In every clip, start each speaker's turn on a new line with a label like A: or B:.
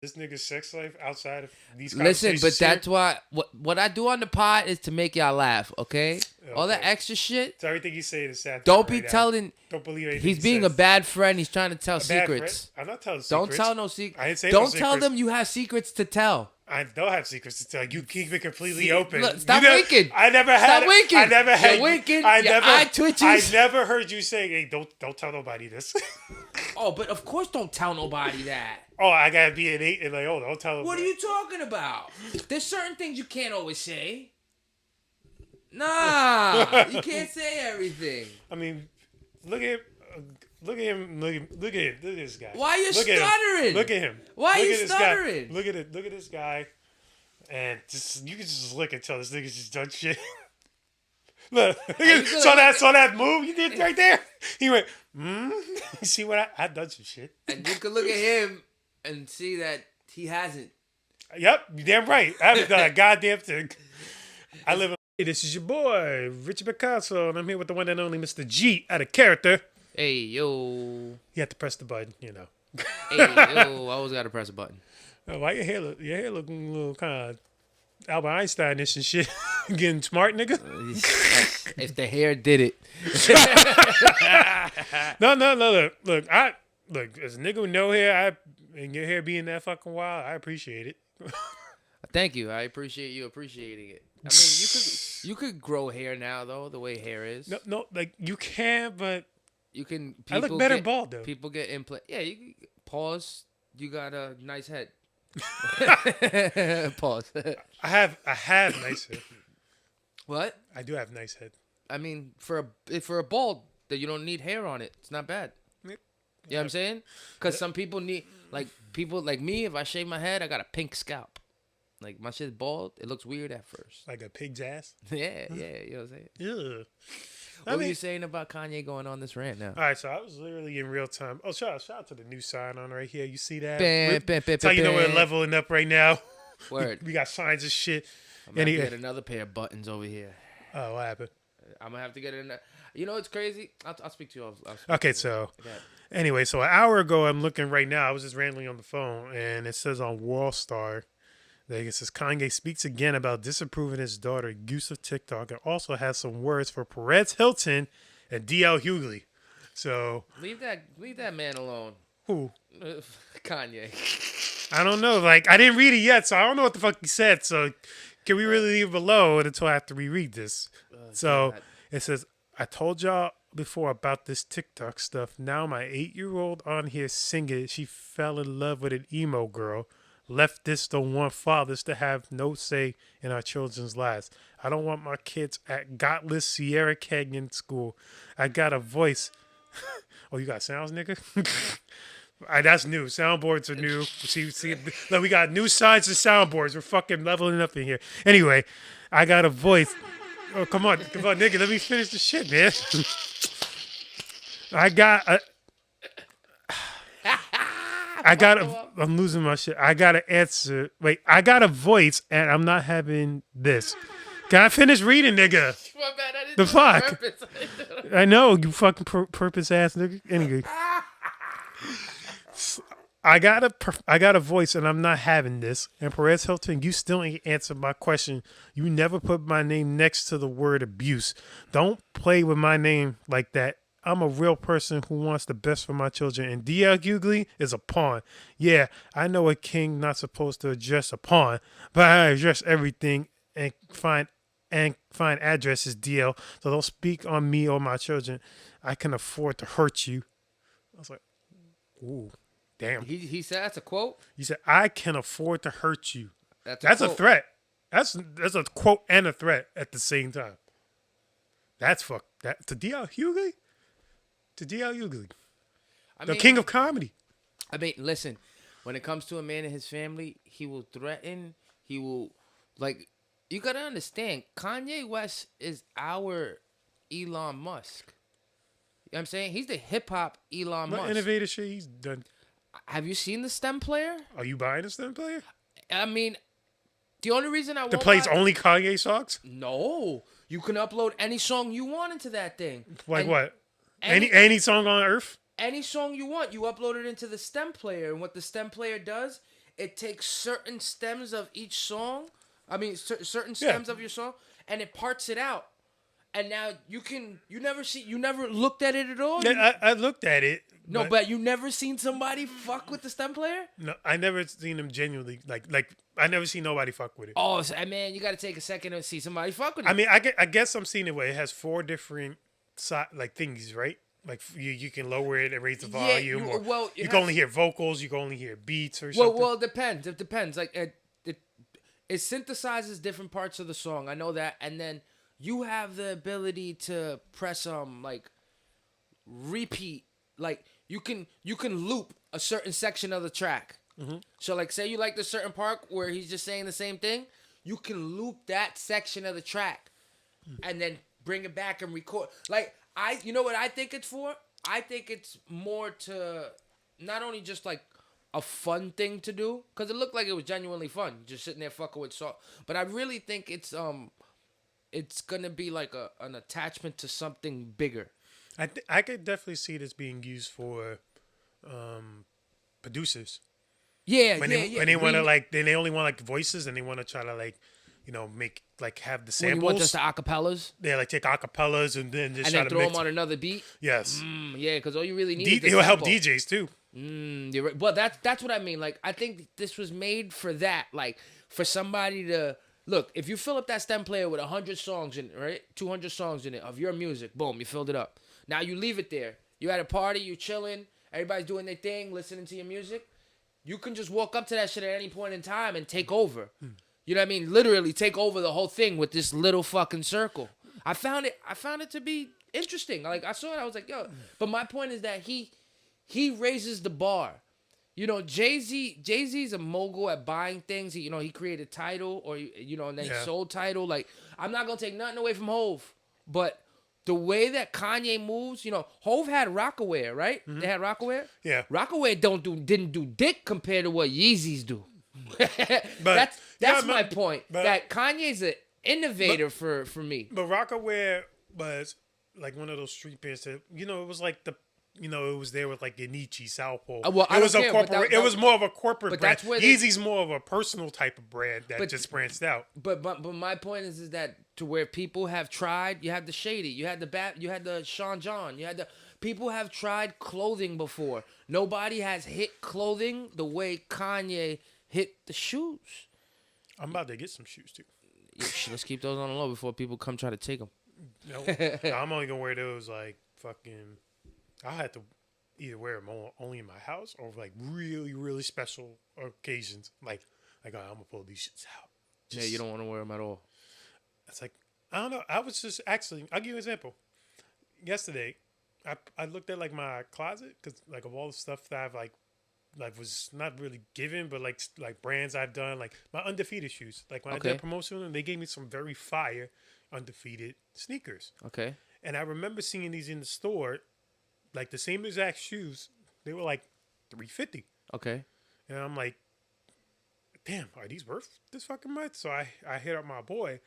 A: this nigga's sex life outside of these
B: Listen,
A: conversations
B: but
A: here?
B: that's why what I do on the pod is to make y'all laugh, okay? All that
A: Okay.
B: extra shit.
A: So everything he's saying is satire
B: Don't be
A: right now.
B: telling.
A: Don't believe anything
B: He's
A: he
B: being a
A: says.
B: bad friend. He's trying to tell
A: A bad friend?
B: secrets.
A: I'm not telling
B: Don't
A: secrets.
B: tell no secrets.
A: I didn't say no
B: Don't tell
A: secrets.
B: them you have secrets to tell.
A: I don't have secrets to tell. You keep it completely
B: See,
A: open.
B: look, stop
A: You know,
B: winking.
A: I never had.
B: Stop winking.
A: I never had.
B: You're winking.
A: I
B: Your
A: never.
B: eye twitches.
A: I never heard you say, "Hey, don't tell nobody this."
B: Oh, but of course, don't tell nobody that.
A: Oh, I gotta be an 8 and like, oh, don't tell them.
B: What are you talking about? There's certain things you can't always say. Nah, you can't say everything.
A: I mean, look at look at him. Look at him. Look at this guy.
B: Why you
A: look
B: stuttering?
A: Look at him.
B: Why
A: look
B: you
A: at this
B: stuttering?
A: Guy. Look at it. Look at this guy. And just you can just look and tell this nigga's just done shit. Look, saw that move you did right there. He went, You see what I done some shit.
B: And you can look at him and see that he hasn't.
A: Yep, you damn right. I haven't done a goddamn thing. I live in. Hey, this is your boy, Richard Picasso, and I'm here with the one and only Mr. G out of character.
B: Hey, yo.
A: You have to press the button, you know.
B: Hey, yo. I always got to press a button.
A: Why your hair looking a little kind of Albert Einstein-ish and shit. Getting smart, nigga.
B: If the hair did it.
A: No. Look, as a nigga with no hair, and your hair being that fucking wild, I appreciate it.
B: Thank you. I appreciate you appreciating it. I mean, you could grow hair now though, the way hair is.
A: No, like you can, but
B: you can.
A: I look better bald though.
B: People get implant. Yeah, you pause. You got a nice head. Pause.
A: I have nice head.
B: What?
A: I do have nice head.
B: I mean, for a bald that you don't need hair on it, it's not bad. You know what I'm saying? Because some people need, like people like me. If I shave my head, I got a pink scalp. Like my shit's bald. It looks weird at first.
A: Like a pig's ass.
B: Yeah. You know what I'm saying?
A: Yeah.
B: What were you saying about Kanye going on this rant now?
A: All right, so I was literally in real time. Oh, shout out to the new sign on right here. You see that?
B: That's
A: how you know we're leveling up right now.
B: Word.
A: We got signs of shit.
B: I'm going to get another pair of buttons over here.
A: Oh, what happened?
B: I'm going to have to get it in there. You know what's crazy? I'll speak to you.
A: Okay, so anyway, so an hour ago, I'm looking right now. I was just randomly on the phone, and it says on Wallstar, it says Kanye speaks again about disapproving his daughter's use of TikTok and also has some words for Perez Hilton and DL Hughley. So
B: leave that man alone.
A: Who?
B: Kanye.
A: I don't know. Like I didn't read it yet, so I don't know what the fuck he said. So can we really leave it below until I have to reread this? So God. It says, I told y'all before about this TikTok stuff. Now my 8-year-old on here singing. She fell in love with an emo girl. Leftists don't want fathers to have no say in our children's lives. I don't want my kids at Godless Sierra Canyon School. I got a voice. Oh, you got sounds, nigga? That's new. Soundboards are new. See, look, we got new sides of soundboards. We're fucking leveling up in here. Anyway, I got a voice. Oh, come on, nigga. Let me finish the shit, man. I'm losing my shit. I got to answer. Wait, I got a voice and I'm not having this. Can I finish reading, nigga?
B: My bad, I didn't
A: the fuck? I know, you fucking purpose ass nigga. Anyway. I got a voice and I'm not having this. And Perez Hilton, you still ain't answered my question. You never put my name next to the word abuse. Don't play with my name like that. I'm a real person who wants the best for my children. And D.L. Hughley is a pawn. Yeah, I know a king not supposed to address a pawn, but I address everything and find addresses, DL. So don't speak on me or my children. I can afford to hurt you. I was like, ooh, damn.
B: He said that's a quote?
A: He said, I can afford to hurt you.
B: That's
A: a threat. That's a quote and a threat at the same time. That's fuck. That to D.L. Hughley? To D.L. Hughley. The king of comedy.
B: I mean, listen, when it comes to a man and his family, he will threaten. He will, like, you got to understand, Kanye West is our Elon Musk. You know what I'm saying? He's the hip-hop Elon Musk.
A: What innovative shit he's done.
B: Have you seen the stem player?
A: Are you buying a stem player?
B: I mean, the only reason I won't
A: that plays only Kanye songs?
B: No. You can upload any song you want into that thing.
A: Like what? Any song on earth?
B: Any song you want. You upload it into the stem player. And what the stem player does it takes certain stems of each song. I mean, certain stems of your song, and it parts it out. And now you never looked at it at all?
A: Yeah, I looked at it.
B: No, but you never seen somebody fuck with the stem player?
A: No, I never seen him genuinely, like I never seen nobody fuck with it.
B: Oh, man, you got to take a second to see somebody fuck with it.
A: I mean, I guess I'm seeing it where it has 4 different things, right? Like you can lower it and raise the volume, you can only hear vocals, you can only hear beats or something.
B: Well, it depends. It depends. Like it synthesizes different parts of the song. I know that, and then you have the ability to press like repeat. Like you can loop a certain section of the track. Mm-hmm. So like, say you like the certain part where he's just saying the same thing, you can loop that section of the track, and then bring it back and record. Like you know what I think it's for? I think it's more to not only just like a fun thing to do, because it looked like it was genuinely fun, just sitting there fucking with salt. But I really think it's gonna be like an attachment to something bigger.
A: I could definitely see this being used for producers.
B: Yeah,
A: when they want to like, they only want like voices, and they want to try to like, make like have the samples.
B: When you want just the acapellas?
A: Yeah, like take acapellas and then just
B: and then throw them on another beat.
A: Yes.
B: Yeah, because all you really need is the
A: it'll help DJs too.
B: You're right. Well, that's what I mean. Like, I think this was made for that. Like, for somebody to look. If you fill up that stem player with 100 songs in it, right, 200 songs in it of your music, boom, you filled it up. Now you leave it there. You at a party, you chilling, everybody's doing their thing, listening to your music. You can just walk up to that shit at any point in time and take over. You know what I mean? Literally take over the whole thing with this little fucking circle. I found it to be interesting. Like, I saw it, I was like, yo. But my point is that he raises the bar. You know, Jay-Z's a mogul at buying things. He created Tidal, or and then he sold Tidal. Like, I'm not gonna take nothing away from Hov, but the way that Kanye moves, Hov had Rockaware, right? Mm-hmm. They had Rockaware.
A: Yeah.
B: Rockaware didn't do dick compared to what Yeezys do. But that's my point. That Kanye's an innovator for me.
A: But Rockaware was like one of those street bands that it was like it was there with like Genichi, Southpole. It was more of a corporate brand. Yeezy's more of a personal type of brand that just branched out.
B: But my point is that to where people have tried, you had the Shady, you had the Sean John, people have tried clothing before. Nobody has hit clothing the way Kanye hit the shoes.
A: I'm about to get some shoes too.
B: Yeah, let's keep those on the low before people come try to take them.
A: No, I'm only gonna wear those like fucking. I had to either wear them only in my house or like really, really special occasions. Like I'm gonna pull these shits out.
B: Yeah, you don't want to wear them at all.
A: It's like, I don't know. I was just actually, I'll give you an example. Yesterday, I looked at like my closet because like of all the stuff that I've like was not really given, but like brands I've done, like my Undefeated shoes. Like when I did a promotion, and they gave me some very fire Undefeated sneakers.
B: Okay.
A: And I remember seeing these in the store. Like the same exact shoes, they were like $350.
B: Okay.
A: And I'm like, damn, are these worth this fucking much? So I hit up my boy.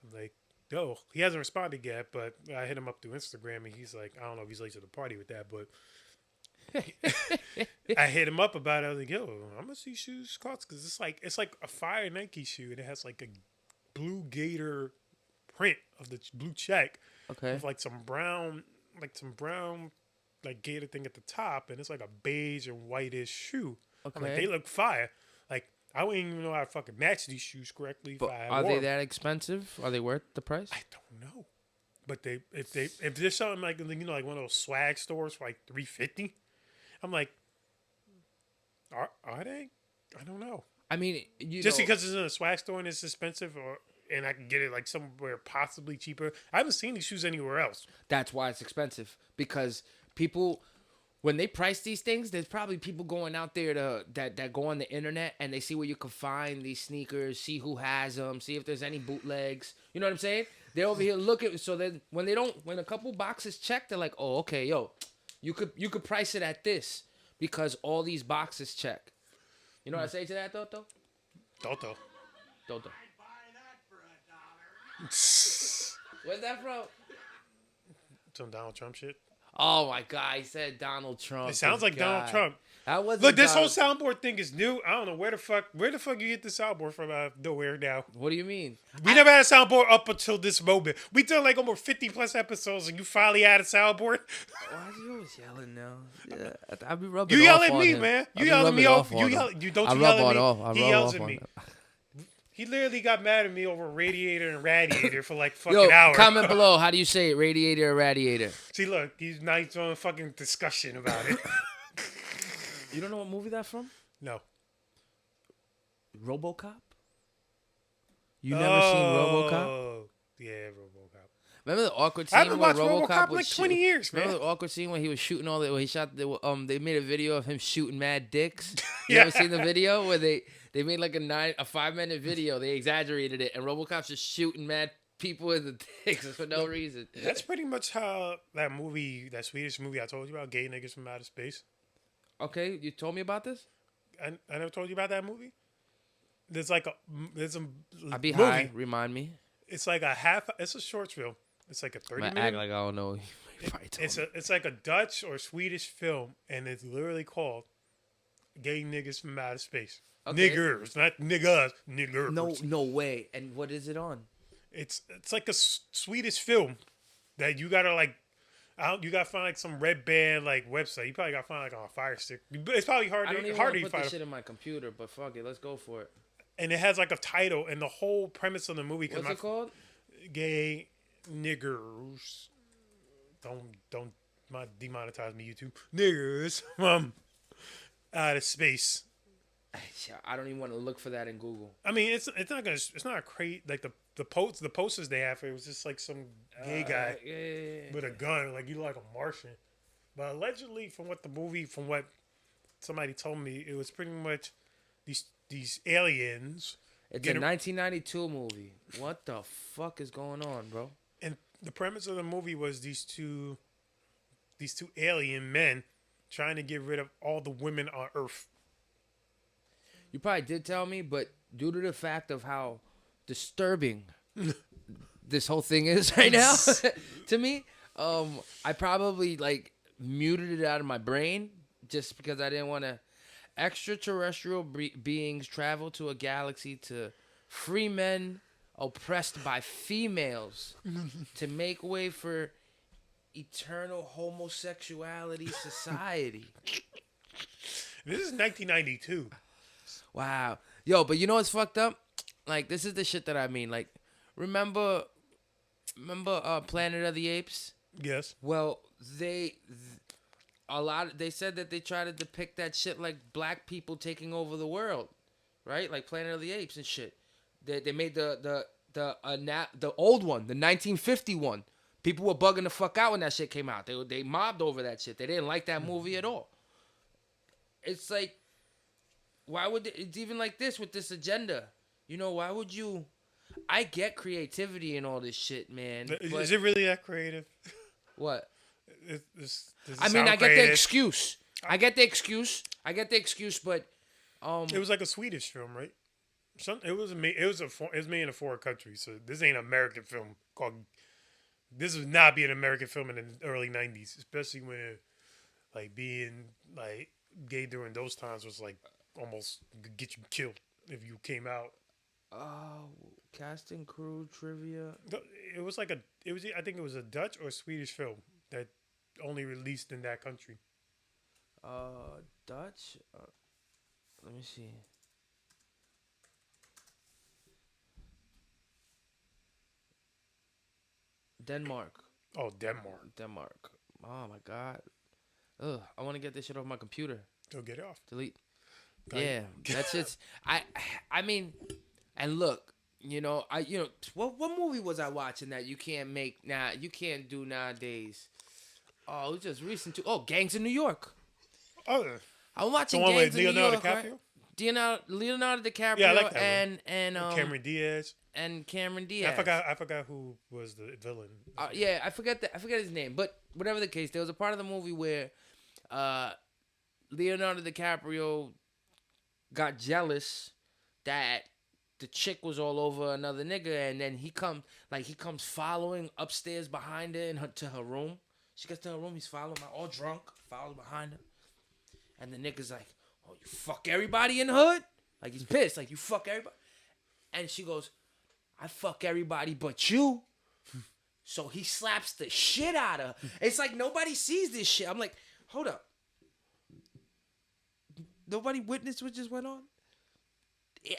A: I'm like, yo, he hasn't responded yet, but I hit him up through Instagram, and he's like, I don't know if he's late to the party with that, but I hit him up about it. I was like, yo, I'm gonna see shoes cost, because it's like a fire Nike shoe, and it has like a blue gator print of the blue check.
B: Okay.
A: With like some brown like gator thing at the top, and it's like a beige and whitish shoe. Okay. I'm like, they look fire. Like, I wouldn't even know how to fucking match these shoes correctly.
B: But are they that expensive? Are they worth the price?
A: I don't know. But if there's something like like one of those swag stores for like $350, I'm like, are they? I don't know.
B: I mean,
A: just because it's in a swag store and it's expensive, and I can get it like somewhere possibly cheaper. I haven't seen these shoes anywhere else.
B: That's why it's expensive, because people, when they price these things, there's probably people going out there that go on the internet and they see where you can find these sneakers, see who has them, see if there's any bootlegs. You know what I'm saying? They're over here looking, so that when a couple boxes check, they're like, oh, okay, yo, you could price it at this because all these boxes check. You know what I say to that, Toto?
A: Toto.
C: I'd buy that for $1.
B: Where's that from?
A: Some Donald Trump shit.
B: Oh my God, he said Donald Trump.
A: It sounds like Donald Trump.
B: That wasn't.
A: Look, this whole soundboard thing is new. I don't know where the fuck you get the soundboard from out of nowhere now.
B: What do you mean?
A: We never had a soundboard up until this moment. We done like almost 50 plus episodes, and you finally had a soundboard.
B: Why is he always yelling now? Yeah, I be rubbing.
A: You
B: off
A: yell at
B: on
A: me,
B: him.
A: man.
B: I
A: You
B: be
A: yell at
B: rubbing
A: me.
B: off
A: You
B: on
A: yell.
B: him.
A: You don't.
B: I
A: You
B: rub
A: yell
B: on
A: at
B: off.
A: me.
B: I
A: He
B: rub
A: yells
B: off
A: at
B: on
A: me.
B: him.
A: He literally got mad at me over radiator and radiator for like fucking
B: Yo,
A: hours.
B: comment below. How do you say it? Radiator or radiator?
A: See, look, he's nice on a fucking discussion about it.
B: You don't know what movie that's from?
A: No.
B: RoboCop. You never seen RoboCop?
A: Oh, yeah, RoboCop.
B: Remember the awkward
A: I
B: scene
A: haven't
B: where
A: watched
B: RoboCop
A: RoboCop in
B: was
A: like 20 years, man.
B: Remember the awkward scene when he was shooting all the? Where he shot the. They made a video of him shooting mad dicks. You
A: Yeah.
B: ever seen the video where they made like a 5-minute video? They exaggerated it, and RoboCop's just shooting mad people in the dicks for no reason.
A: That's pretty much how that Swedish movie I told you about, Gay Niggas from Outer Space.
B: Okay, you told me about this.
A: I never told you about that movie. There's a
B: I'll be
A: movie.
B: high. Remind me.
A: It's like it's a short film. It's like a 30
B: I'm
A: minute.
B: act like I don't know. You probably told me.
A: It's like a Dutch or Swedish film, and it's literally called "Gay Niggas from Outer Space."
B: Okay.
A: Niggers, not niggas. Niggers.
B: No way. And what is it on?
A: It's like a Swedish film that you gotta like. You gotta find like some red band like website. You probably gotta find like on a Fire Stick. It's probably hard.
B: I don't even
A: hard
B: want to
A: to
B: put
A: find.
B: this shit in my computer, but fuck it, let's go for it.
A: And it has like a title, and the whole premise of the movie.
B: What's it called?
A: Gay niggers. Don't demonetize me, YouTube. Niggers from outer space.
B: I don't even want to look for that in Google.
A: I mean, it's not a crate like the posters they have. It was just like some gay guy with a gun, like you like a Martian. But allegedly, from what somebody told me, it was pretty much these aliens.
B: It's a 1992 movie. What the fuck is going on, bro?
A: And the premise of the movie was these two alien men trying to get rid of all the women on Earth.
B: You probably did tell me, but due to the fact of how disturbing this whole thing is right now to me, I probably like muted it out of my brain just because I didn't want to. Extraterrestrial beings travel to a galaxy to free men oppressed by females to make way for eternal homosexuality society.
A: This is 1992.
B: Wow. Yo, but you know what's fucked up? Like, this is the shit that I mean. Like, remember Planet of the Apes?
A: Yes.
B: Well, they said that they try to depict that shit like black people taking over the world, right? Like Planet of the Apes and shit. They made the old one, the 1951. People were bugging the fuck out when that shit came out. They mobbed over that shit. They didn't like that movie at all. It's like, why would it's even like this with this agenda? You know, why would you? I get creativity and all this shit, man.
A: Is it really that creative?
B: What?
A: I
B: get the excuse. I get the excuse, but
A: it was like a Swedish film, right? It was made in a foreign country, so this ain't an American film. This would not be an American film in the early '90s, especially when like being like gay during those times was like almost get you killed if you came out.
B: Oh, cast and crew trivia.
A: I think it was a Dutch or Swedish film that only released in that country.
B: Dutch. Let me see. Denmark.
A: Oh, Denmark.
B: Oh my god. Ugh, I want to get this shit off my computer.
A: Go get it off.
B: Delete. Yeah, that's just. I mean, and look, what movie was I watching that you can't do nowadays? Oh, it was just recent too. Oh, Gangs in New York.
A: Oh,
B: I'm watching
A: the one
B: Gangs
A: with
B: in New
A: Leonardo
B: York.
A: DiCaprio.
B: Right? Leonardo DiCaprio.
A: Yeah, I like that
B: and
A: Cameron Diaz.
B: And Cameron Diaz.
A: I forgot who was the villain.
B: Yeah, I forget his name, but whatever the case, there was a part of the movie where Leonardo DiCaprio got jealous that the chick was all over another nigga, and then he comes following upstairs behind her to her room. She gets to her room, he's following her, all drunk, follows behind her. And the nigga's like, oh, you fuck everybody in the hood? Like, he's pissed. Like, you fuck everybody? And she goes, I fuck everybody but you. So he slaps the shit out of her. It's like nobody sees this shit. I'm like, hold up. Nobody witnessed what just went on?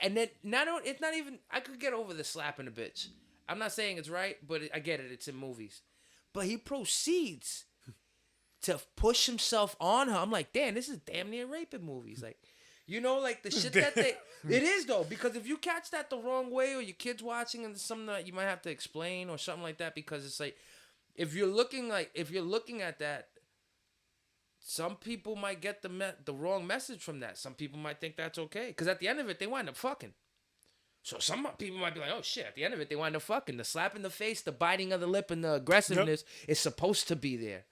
B: And then, it's not even, I could get over the slapping a bitch. I'm not saying it's right, but I get it. It's in movies. But he proceeds to push himself on her. I'm like, damn, this is damn near rape in movies. Like, you know, like the shit that they... It is, though, because if you catch that the wrong way or your kid's watching and it's something that you might have to explain or something like that, because it's like, if you're looking at that, some people might get the wrong message from that. Some people might think that's okay. Because at the end of it, they wind up fucking. So some people might be like, oh, shit. At the end of it, they wind up fucking. The slap in the face, the biting of the lip, and the aggressiveness is supposed to be there.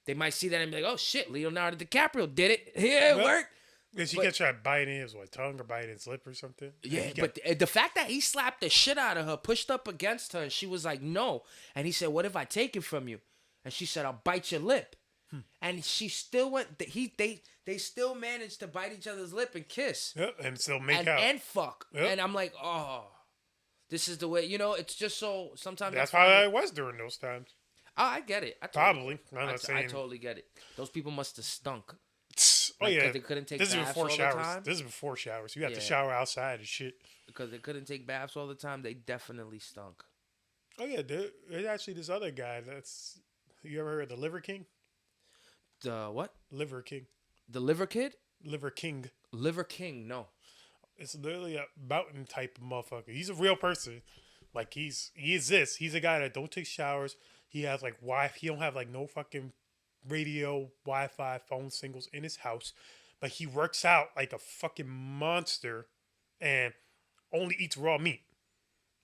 B: They might see that and be like, oh, shit, Leonardo DiCaprio did it. Yeah, it worked.
A: Did she get tried biting his tongue or biting his lip or something?
B: Yeah, but the fact that he slapped the shit out of her, pushed up against her, and she was like, no. And he said, what if I take it from you? And she said, I'll bite your lip. And she still went. They still managed to bite each other's lip and kiss.
A: Yep, and still make out
B: and fuck.
A: Yep.
B: And I'm like, oh, this is the way. You know, it's just so. Sometimes
A: that's how it was during those times.
B: Oh, I get it.
A: Probably. I'm not saying.
B: I totally get it. Those people must have stunk.
A: Oh yeah,
B: they couldn't take
A: this
B: baths
A: is before
B: all
A: showers.
B: the time.
A: This is before showers. You have to shower outside and shit.
B: Because they couldn't take baths all the time. They definitely stunk.
A: Oh yeah, there's actually this other guy. You ever heard of the Liver King?
B: The what?
A: Liver King.
B: The Liver Kid?
A: Liver King.
B: Liver King, no.
A: It's literally a mountain type of motherfucker. He's a real person. Like he exists. He's a guy that don't take showers. He has like He don't have like no fucking radio, Wi-Fi, phone signals in his house. But he works out like a fucking monster, and only eats raw meat.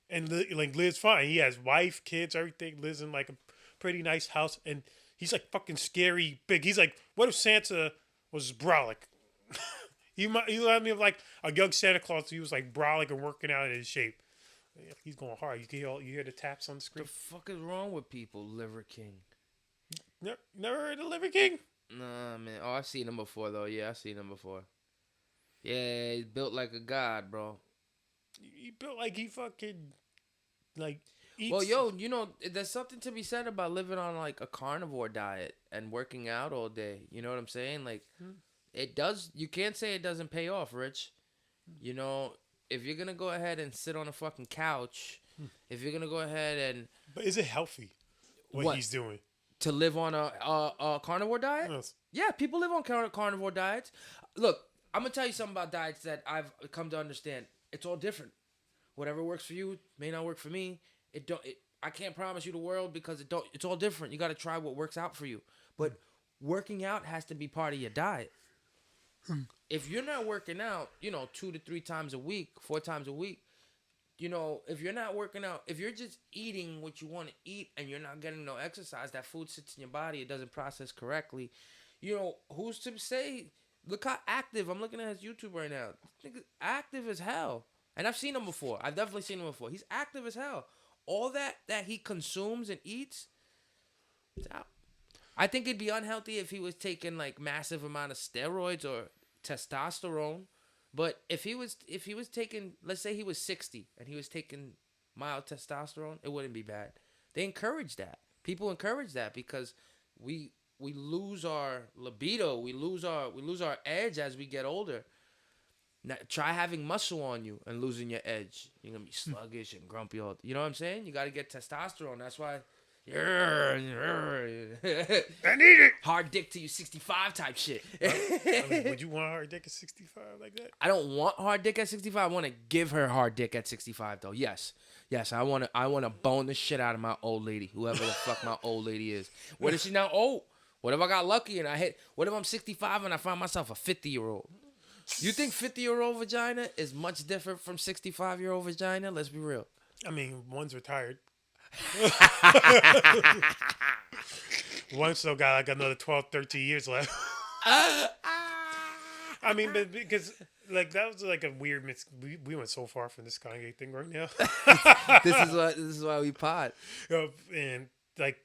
A: And like lives fine. He has wife, kids, everything. Lives in like a pretty nice house, and he's like fucking scary big. He's like, what if Santa was brolic? You let me have like a young Santa Claus. He was like brolic and working out in his shape. He's going hard. You hear the taps on the screen.
B: The fuck is wrong with people? Liver King.
A: Never heard of Liver King?
B: Nah, man. Oh, I've seen him before though. Yeah, I've seen him before. Yeah, he's built like a god, bro.
A: He built like he fucking like. Eats.
B: Well, yo, you know, there's something to be said about living on like a carnivore diet and working out all day. You know what I'm saying? Like, it does. You can't say it doesn't pay off, Rich. You know, if you're gonna go ahead and sit on a fucking couch, if you're gonna go ahead and.
A: But is it healthy? What he's doing
B: to live on a carnivore diet?
A: Yes.
B: Yeah, people live on carnivore diets. Look, I'm gonna tell you something about diets that I've come to understand. It's all different. Whatever works for you may not work for me. I can't promise you the world because it's all different. You got to try what works out for you. But working out has to be part of your diet. If you're not working out, 2 to 3 times a week, 4 times a week, if you're not working out, if you're just eating what you want to eat and you're not getting no exercise, that food sits in your body, it doesn't process correctly. Who's to say? Look how active. I'm looking at his YouTube right now. Nigga's active as hell. And I've seen him before. I've definitely seen him before. He's active as hell. All that he consumes and eats, it's out. I think it'd be unhealthy if he was taking like massive amount of steroids or testosterone. But if he was taking, let's say he was 60 and he was taking mild testosterone, it wouldn't be bad. They encourage that. People encourage that because we lose our libido, we lose our edge as we get older. Now, try having muscle on you and losing your edge. You're going to be sluggish and grumpy. You know what I'm saying? You got to get testosterone. That's why.
A: I need it.
B: Hard dick to you 65 type shit.
A: I mean, would you want a hard dick at 65 like that?
B: I don't want hard dick at 65. I want to give her hard dick at 65 though. Yes, I want to bone the shit out of my old lady, whoever the fuck my old lady is. What if she's now old? What if I got lucky and what if I'm 65 and I find myself a 50-year-old? You think 50-year-old vagina is much different from 65-year-old vagina? Let's be real.
A: I mean, one's retired. One still got like another 12, 13 years left. I mean, but because like that was like a weird we went so far from this Kanye thing right now.
B: This is why we pod.
A: And like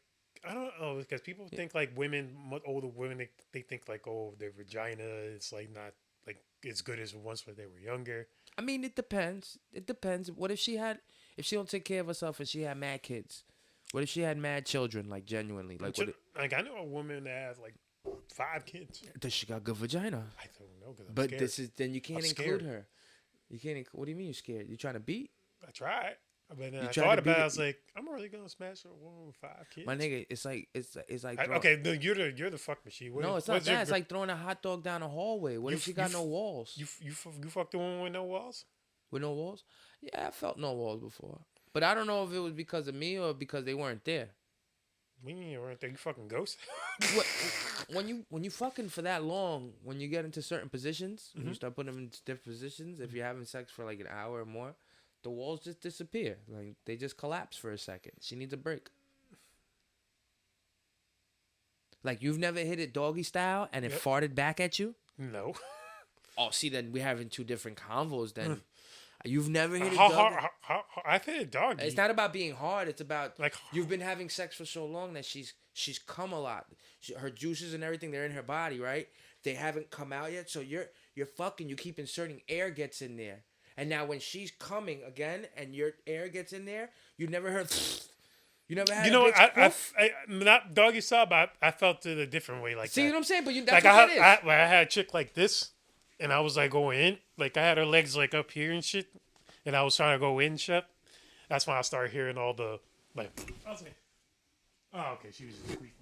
A: I don't know because people think like women, older women, they think like, oh, their vagina is like not like as good as once when they were younger.
B: I mean, it depends. It depends. What if if she don't take care of herself and she had mad kids? What if she had mad children, like genuinely? Like,
A: Like I know a woman that has like 5 kids.
B: does she got good vagina?
A: I don't know because I'm
B: But
A: scared.
B: then you can't
A: I'm
B: include
A: scared.
B: her. You can't. What do you mean you're scared? You trying to beat?
A: I tried, but then
B: You
A: I
B: tried
A: thought
B: to beat
A: about it.
B: it.
A: I was like, I'm really gonna smash a woman with 5 kids.
B: My nigga, it's like
A: Okay, no, you're the fuck machine.
B: no, it's not that. It's like throwing a hot dog down a hallway. What if she got no walls?
A: You fucked a woman with no walls?
B: With no walls? Yeah, I felt no walls before, but I don't know if it was because of me or because they weren't there.
A: We you weren't there. You fucking ghost.
B: What, when you fucking for that long, when you get into certain positions, when you start putting them in different positions, if you're having sex for like an hour or more, the walls just disappear. Like they just collapse for a second. She needs a break. Like you've never hit it doggy style and it farted back at you?
A: No.
B: Oh, see, then we're having two different convos. Then you've never hit it
A: How
B: doggy.
A: hard? I've hit a doggy.
B: It's not about being hard. It's about
A: Like-
B: you've been having sex for so long that she's come a lot. Her juices and everything, they're in her body, right? They haven't come out yet. So you're fucking. You keep inserting air gets in there, and now when she's coming again and your air gets in there, you never heard. You never had.
A: You know
B: a
A: what?
B: bitch
A: I not doggy style, but I felt it a different way. Like
B: see
A: that.
B: what I'm saying? But that's
A: Like
B: what that is.
A: I had a chick like this, and I was like going in, like I had her legs like up here and shit, and I was trying to go in shit. That's when I started hearing all the like. I was like, oh, okay, she was just squeaking.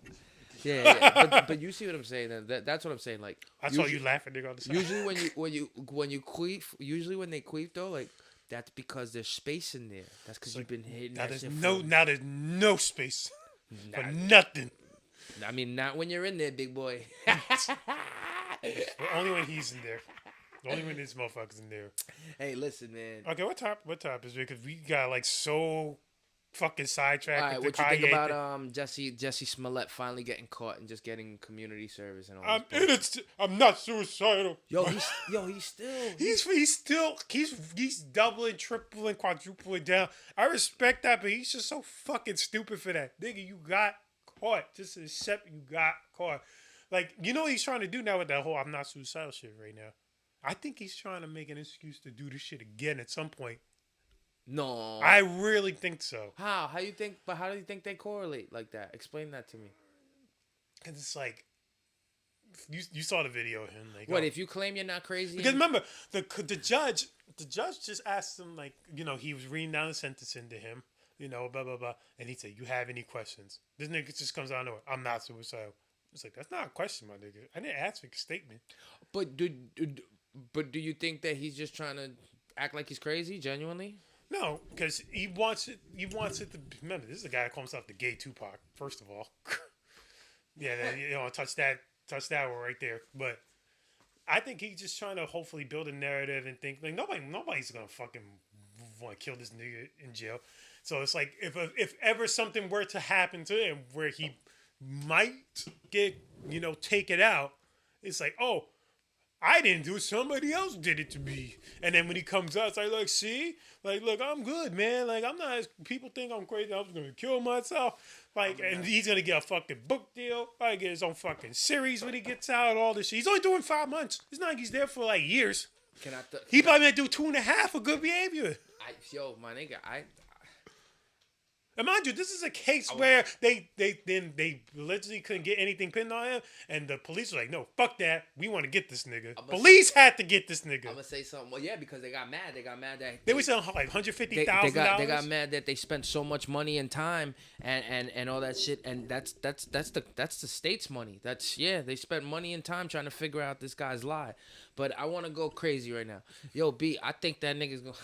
B: Yeah. But you see what I'm saying? That's what I'm saying. Like
A: I saw you laughing, nigga, on the side.
B: usually when you queef, usually when they queef though, like that's because there's space in there. That's because you've been hitting
A: Now
B: that
A: there's
B: shit.
A: now there's no space for
B: Nah.
A: nothing.
B: I mean, not when you're in there, big boy.
A: Only when he's in there. Only when this motherfucker's in there.
B: Hey, listen, man.
A: Okay, what top is because we got like so fucking sidetracked.
B: All right,
A: with
B: what
A: the
B: you think
A: Kanye
B: about Jesse Smollett finally getting caught and just getting community service and all
A: I'm
B: this
A: in
B: bullshit?
A: it. I'm not suicidal.
B: He's still
A: He's doubling, tripling, quadrupling down. I respect that, but he's just so fucking stupid for that. Nigga, you got caught. Just accept you got caught. Like, you know what he's trying to do now with that whole I'm not suicidal shit right now? I think he's trying to make an excuse to do this shit again at some point.
B: no.
A: I really think so.
B: How you think? But how do you think they correlate like that? Explain that to me.
A: Because it's like, you saw the video of him. Like,
B: What
A: oh.
B: if you claim you're not crazy?
A: Because remember, the judge just asked him, like, you know, he was reading down the sentencing to him, you know, blah, blah, blah. And he said, you have any questions? This nigga just comes out of nowhere. I'm not suicidal. It's like, that's not a question, my nigga. I didn't ask for a statement.
B: But do you think that he's just trying to act like he's crazy, genuinely?
A: No, because he wants it to, remember, this is a guy that calls himself the gay Tupac, first of all. Yeah, you know, touch that one right there. But I think he's just trying to hopefully build a narrative and think like nobody's gonna fucking want to kill this nigga in jail. So it's like if ever something were to happen to him where he might get, you know, take it out, it's like, oh, I didn't do it, somebody else did it to me. And then when he comes out, it's like, see? Like, look, I'm good, man. Like, I'm not, people think I'm crazy. I'm going to kill myself. Like, and he's going to get a fucking book deal. Like, get his own fucking series when he gets out, all this shit. He's only doing 5 months. It's not like he's there for, like, years. He probably might do 2.5 for good behavior.
B: My nigga,
A: And mind you, this is a case where they literally couldn't get anything pinned on him, and the police were like, "No, fuck that. We want to get this nigga." Police had to get this nigga.
B: I'm gonna say something. Well, yeah, because they got mad. They got mad that
A: They were selling like $150,000.
B: They got mad that they spent so much money and time and all that shit. And that's the state's money. They spent money and time trying to figure out this guy's lie. But I want to go crazy right now. Yo, B, I think that nigga's gonna.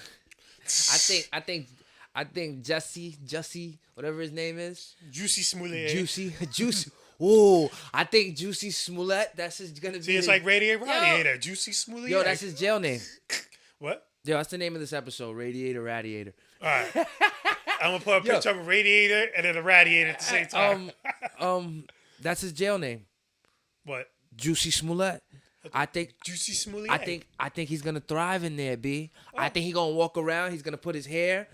B: I think Jesse, whatever his name is.
A: Juicy Smollett.
B: Juicy. Oh, I think Juicy Smollett. That's his gonna be.
A: See, it's like Radiator. Juicy Smollett.
B: Yo, that's his jail name.
A: What?
B: Yo, that's the name of this episode. Radiator.
A: All right. I'm gonna put a picture of a radiator and then a radiator at the same time.
B: That's his jail name.
A: What?
B: Juicy Smollett. I think
A: Juicy Smollett.
B: I think he's gonna thrive in there, B. I think he's gonna walk around. He's gonna put his hair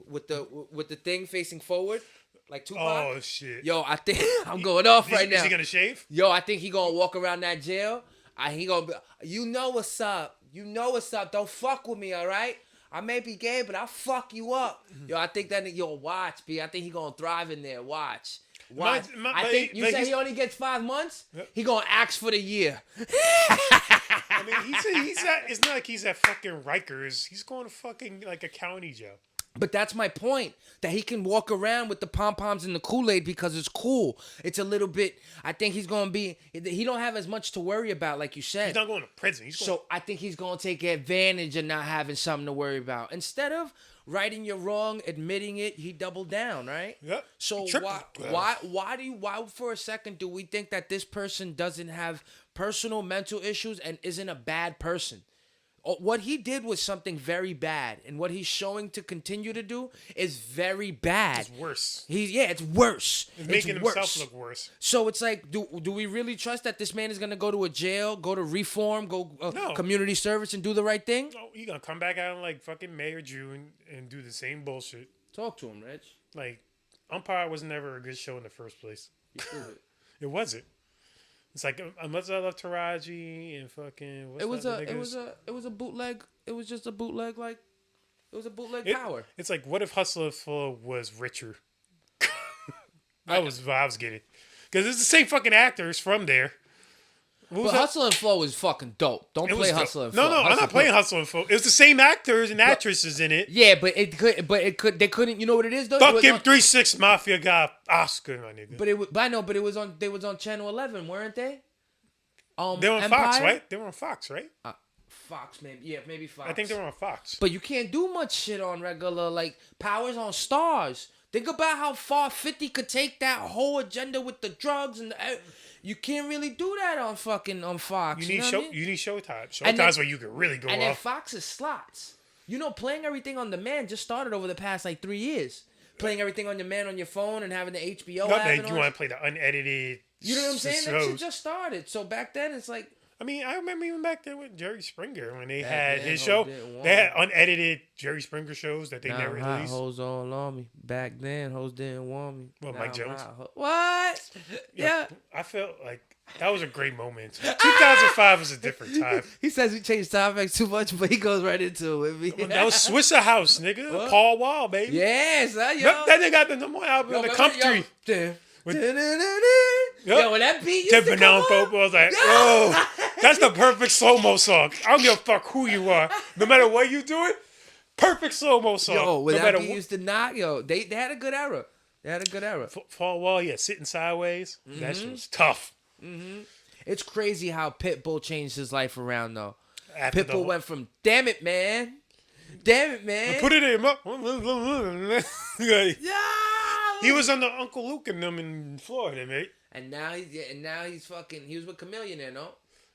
B: with the thing facing forward. like Tupac.
A: Oh shit.
B: Yo, I think I'm going off right now.
A: Is he gonna shave?
B: Yo, I think he gonna walk around that jail. He gonna be, you know what's up. You know what's up. Don't fuck with me, all right? I may be gay, but I'll fuck you up. Yo, I think that, yo, watch, B. I think he gonna thrive in there. Watch. I think you say he only gets 5 months? Yep. He gonna ask for the year.
A: I mean, it's not like he's at fucking Rikers. He's going to fucking like a county jail.
B: But that's my point, that he can walk around with the pom-poms and the Kool-Aid because it's cool. It's a little bit, I think he's going to be, he don't have as much to worry about, like you said.
A: He's not going to prison.
B: So I think he's going to take advantage of not having something to worry about. Instead of righting your wrong, admitting it, he doubled down, right?
A: Yep.
B: So why for a second do we think that this person doesn't have personal mental issues and isn't a bad person? What he did was something very bad, and what he's showing to continue to do is very bad.
A: It's worse.
B: It's worse.
A: He's making himself look worse.
B: So it's like, do we really trust that this man is gonna go to a jail, go to reform, go community service, and do the right thing?
A: No, he's gonna come back out in like fucking May or June and do the same bullshit.
B: Talk to him, Rich.
A: Like, Umpire was never a good show in the first place. It wasn't. It's like, unless I love Taraji and fucking.
B: It was a bootleg. It was just a bootleg. Like, it was a bootleg Power.
A: It's like, what if Hustler and Flow was richer? That was what I was getting, because it's the same fucking actors from there.
B: But Hustle and Flow is fucking dope. Don't play Hustle and Flow.
A: No, I'm not playing Hustle and Flow. It was the same actors and actresses in it.
B: Yeah, but they couldn't. You know what it is though?
A: Fucking 3-6 Mafia got Oscar, my nigga.
B: But it was on. They was on Channel 11, weren't they?
A: They were on
B: Empire?
A: Fox, right? They were on Fox, right?
B: Fox, maybe. Yeah, maybe Fox.
A: I think they were on Fox.
B: But you can't do much shit on regular, like, Power's on Stars. Think about how far 50 could take that whole agenda with the drugs and you can't really do that on Fox. You need
A: Showtime. Showtime's where you can really go off.
B: And then Fox is slots. You know, playing everything on demand just started over the past like 3 years. Playing everything on demand on your phone and having the HBO app.
A: You want to play the unedited.
B: You know what I'm saying? That shit just started. So back then it's like.
A: I mean, I remember even back then with Jerry Springer when they had his show. They had unedited Jerry Springer shows that they never released.
B: Hoes all on me. Back then, hoes didn't want me.
A: Well, Mike Jones.
B: What? Yeah.
A: I felt like that was a great moment. 2005 was a different time.
B: He says we changed topics too much, but he goes right into it with me.
A: That was Swisher House, nigga. What? Paul Wall, baby.
B: Yes, yo.
A: That nigga got the number one album in the country.
B: Yo, when that beat used to come on,
A: I was like, oh, that's the perfect slow-mo song. I don't give a fuck who you are. No matter what you doing, perfect slow-mo song.
B: Yo, when that beat used to knock, they had a good era. They had a good era.
A: Fall Wall, sitting sideways. Mm-hmm. That shit was tough.
B: Mm-hmm. It's crazy how Pitbull changed his life around, though. Pitbull went from, damn it, man.
A: Put it in.
B: Yeah.
A: He was under Uncle Luke and them in Florida, mate.
B: And now he's fucking. He was with Chameleon there, no?